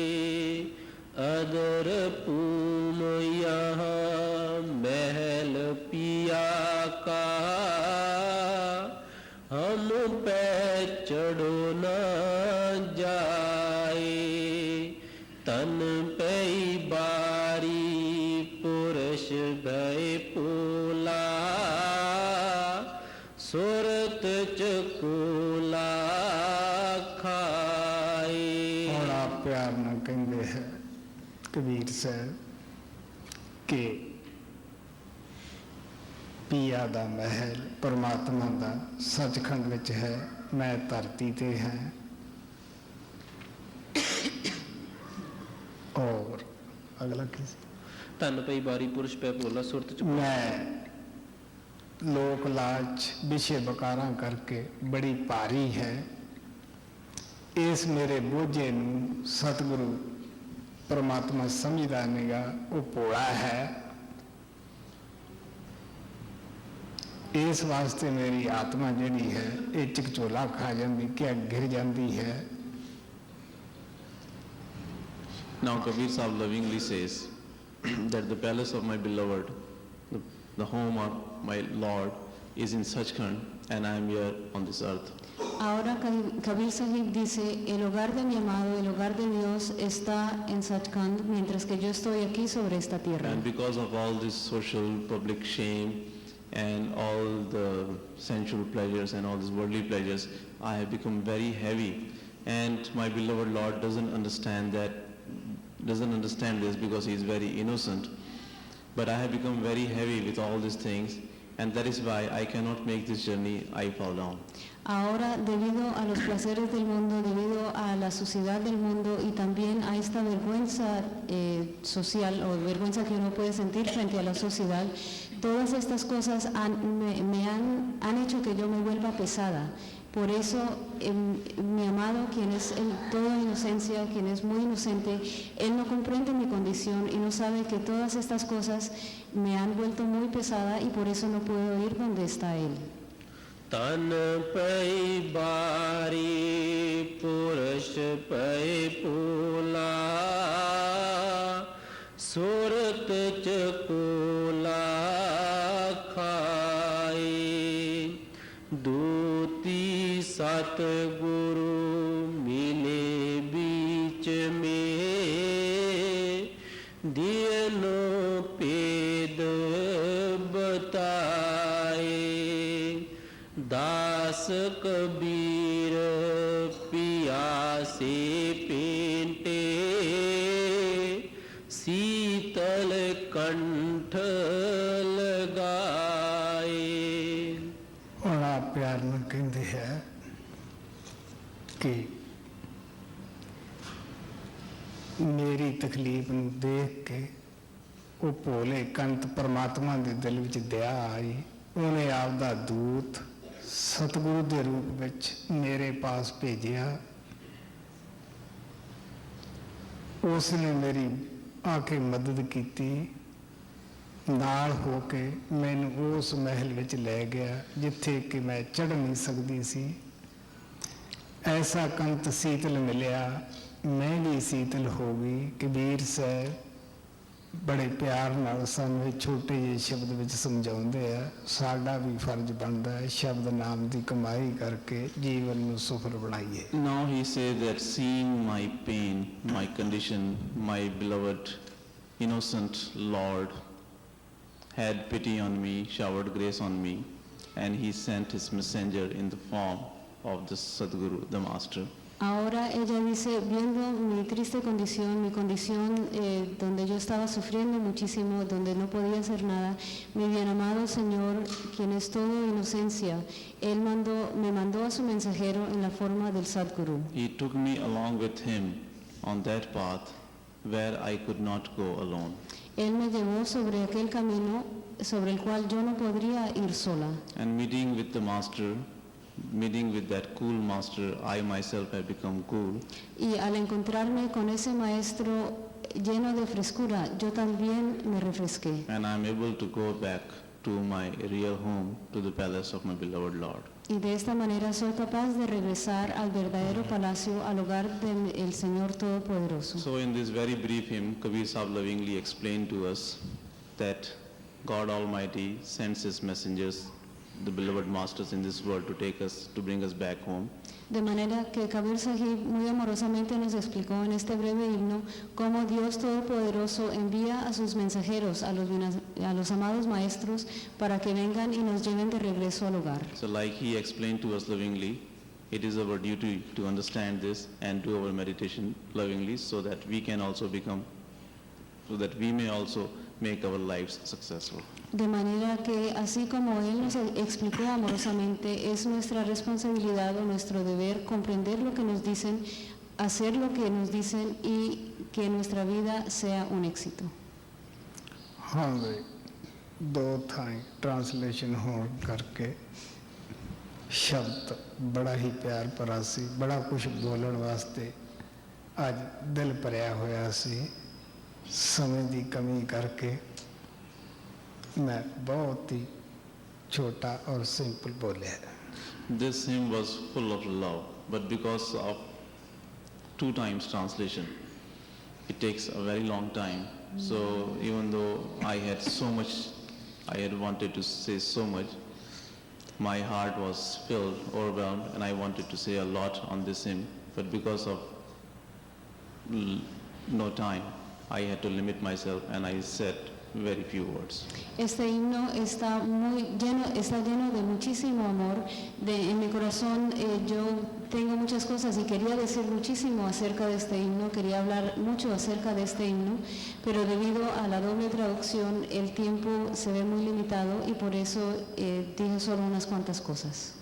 Speaker 5: अदर पूम यहाँ महल पिया का हम पे चढ़ो न जाए तन पे बारी पुरुष भय पोला सुरत चकोला खाए।
Speaker 2: और आप प्यार न कहते हैं कबीर साहब के पिया दा महल परमात्मा दा सचखंड विच है, मैं धरती ते हैं। और अगला किस
Speaker 5: तन पे बारी पुरुष पे पोला सुरत चकोला।
Speaker 2: मैं लोक लाज विषय बकारा करके बड़ी भारी है, इस मेरे बोझे नूं सतगुरु परमात्मा समझदा नहींगा, वो भोला है। इस वास्ते मेरी आत्मा जिहड़ी है ये चिकचोला खा जाती, क्या गिर जाती है।
Speaker 3: Now Kabir Sahib lovingly says that the palace of my beloved, the home of my Lord is in Sachkhand and I am here on this earth.
Speaker 4: Ahora Kabir Sahib dice, el hogar de mi amado, el hogar de Dios está en Sachkhand, mientras que yo estoy aquí sobre esta tierra.
Speaker 3: And because of all this social public shame and all the sensual pleasures and all these worldly pleasures, I have become very heavy and my beloved Lord doesn't understand this because he is very innocent. But I have become very heavy with all these things, and that is why I cannot make this journey. I fall down.
Speaker 4: Ahora, debido a los placeres del mundo, debido a la suciedad del mundo y también a esta vergüenza social o vergüenza que uno puede sentir frente a la sociedad, todas estas cosas me han hecho que yo me vuelva pesada. Por eso, mi amado, quien es toda inocencia, quien es muy inocente, él no comprende mi condición y no sabe que todas estas cosas me han vuelto muy pesada y por eso no puedo ir donde está él.
Speaker 5: तन पै बारी पुरुष पै पूला सुरत चकूला खाए दूती सतगुरु मिले बीच में दियनो पेद बताए दास कबीर पियासे पेंटे शीतल कंठ लगाए।
Speaker 2: ਹੁਣ ਆਪ ਪਿਆਰ ਨਾਲ ਕਹਿੰਦੇ ਹੈ ਕਿ ਮੇਰੀ ਤਕਲੀਫ ਨੂੰ ਦੇਖ ਕੇ ਉਹ ਭੋਲੇ ਕੰਤ ਪਰਮਾਤਮਾ ਦੇ ਦਿਲ ਵਿੱਚ ਦਇਆ ਆਈ। ਉਹਨੇ ਆਪ ਦਾ ਦੂਤ ਸਤਿਗੁਰੂ ਦੇ ਰੂਪ ਵਿੱਚ ਮੇਰੇ ਪਾਸ ਭੇਜਿਆ। ਉਸ ਨੇ ਮੇਰੀ ਆ ਕੇ ਮਦਦ ਕੀਤੀ, ਨਾਲ ਹੋ ਕੇ ਮੈਨੂੰ ਉਸ ਮਹਿਲ ਵਿੱਚ ਲੈ ਗਿਆ ਜਿੱਥੇ ਕਿ ਮੈਂ ਚੜ੍ਹ ਨਹੀਂ ਸਕਦੀ ਸੀ। ਐਸਾ ਕੰਤ ਸੀਤਲ ਮਿਲਿਆ, ਮੈਂ ਵੀ ਸੀਤਲ ਹੋ ਗਈ। ਕਬੀਰ ਸਾਹਿਬ ਬੜੇ ਪਿਆਰ ਨਾਲ ਸਾਨੂੰ ਇਹ ਛੋਟੇ ਜਿਹੇ ਸ਼ਬਦ ਵਿੱਚ ਸਮਝਾਉਂਦੇ ਆ। ਸਾਡਾ ਵੀ ਫਰਜ਼ ਬਣਦਾ ਹੈ ਸ਼ਬਦ ਨਾਮ ਦੀ ਕਮਾਈ ਕਰਕੇ ਜੀਵਨ ਨੂੰ ਸਫਲ ਬਣਾਈਏ।
Speaker 3: Now he says that seeing my pain, my condition, my beloved innocent Lord had pity on me, showered grace on me, and he sent his messenger in the form of the Sadguru, the Master.
Speaker 4: Ahora ella dice, viendo mi triste condición, mi condición donde yo estaba sufriendo muchísimo, donde no podía hacer nada, mi bien amado Señor, quien es todo inocencia, Él me mandó a su mensajero en la forma del Sadguru.
Speaker 3: He took me along with him on that path where I could not go alone.
Speaker 4: Él me llevó sobre aquel camino sobre el cual yo no podría ir sola.
Speaker 3: And meeting with the Master, meeting with that cool Master, I myself have become cool.
Speaker 4: Y al encontrarme con ese maestro lleno de frescura, yo también me refresqué.
Speaker 3: And I am able to go back to my real home, to the palace of my beloved Lord.
Speaker 4: Y de esta manera soy capaz de regresar al verdadero palacio, al hogar del Señor Todopoderoso.
Speaker 3: So in this very brief hymn, Kabir Sahib lovingly explained to us that God Almighty sends his messengers, the beloved masters in this world, to bring us back home.
Speaker 4: De manera que Kabir Sahib muy amorosamente nos explicó en este breve himno cómo Dios Todopoderoso envía a sus mensajeros, a los amados maestros, para que vengan y nos lleven de regreso al hogar.
Speaker 3: So like he explained to us lovingly, it is our duty to understand this and do our meditation lovingly so that we can also so that we may also make our lives successful.
Speaker 4: De manera que, así como Él nos explicó amorosamente, es nuestra responsabilidad o nuestro deber comprender lo que nos dicen, hacer lo que nos dicen y que nuestra vida sea un éxito.
Speaker 2: ਹਾਂ ਵੀ ਦੋ ਥਾਂ ਟ੍ਰਾਂਸਲੇਸ਼ਨ ਹੋਣ ਕਰਕੇ ਸ਼ਬਦ ਬੜਾ ਹੀ ਪਿਆਰ ਭਰਾ ਸੀ, ਬੜਾ ਕੁਝ ਬੋਲਣ ਵਾਸਤੇ ਅੱਜ ਦਿਲ ਭਰਿਆ ਹੋਇਆ ਸੀ। ਸਮੇਂ ਦੀ ਕਮੀ ਕਰਕੇ ਮੈਂ ਬਹੁਤ ਹੀ ਛੋਟਾ ਔਰ ਸਿੰਪਲ ਬੋਲਿਆ।
Speaker 3: This hymn was full of love, but because of 2 times translation, it takes a very long time. So even though I had wanted to say so much, my heart was filled, overwhelmed, and I wanted to say a lot on this hymn, but because of no time, I had to limit myself, and I said very few words.
Speaker 4: Este himno está lleno de muchísimo amor. En mi corazón yo tengo muchas cosas y quería decir muchísimo acerca de este himno, quería hablar mucho acerca de este himno, pero debido a la doble traducción el tiempo se ve muy limitado y por eso dije solo unas cuantas cosas.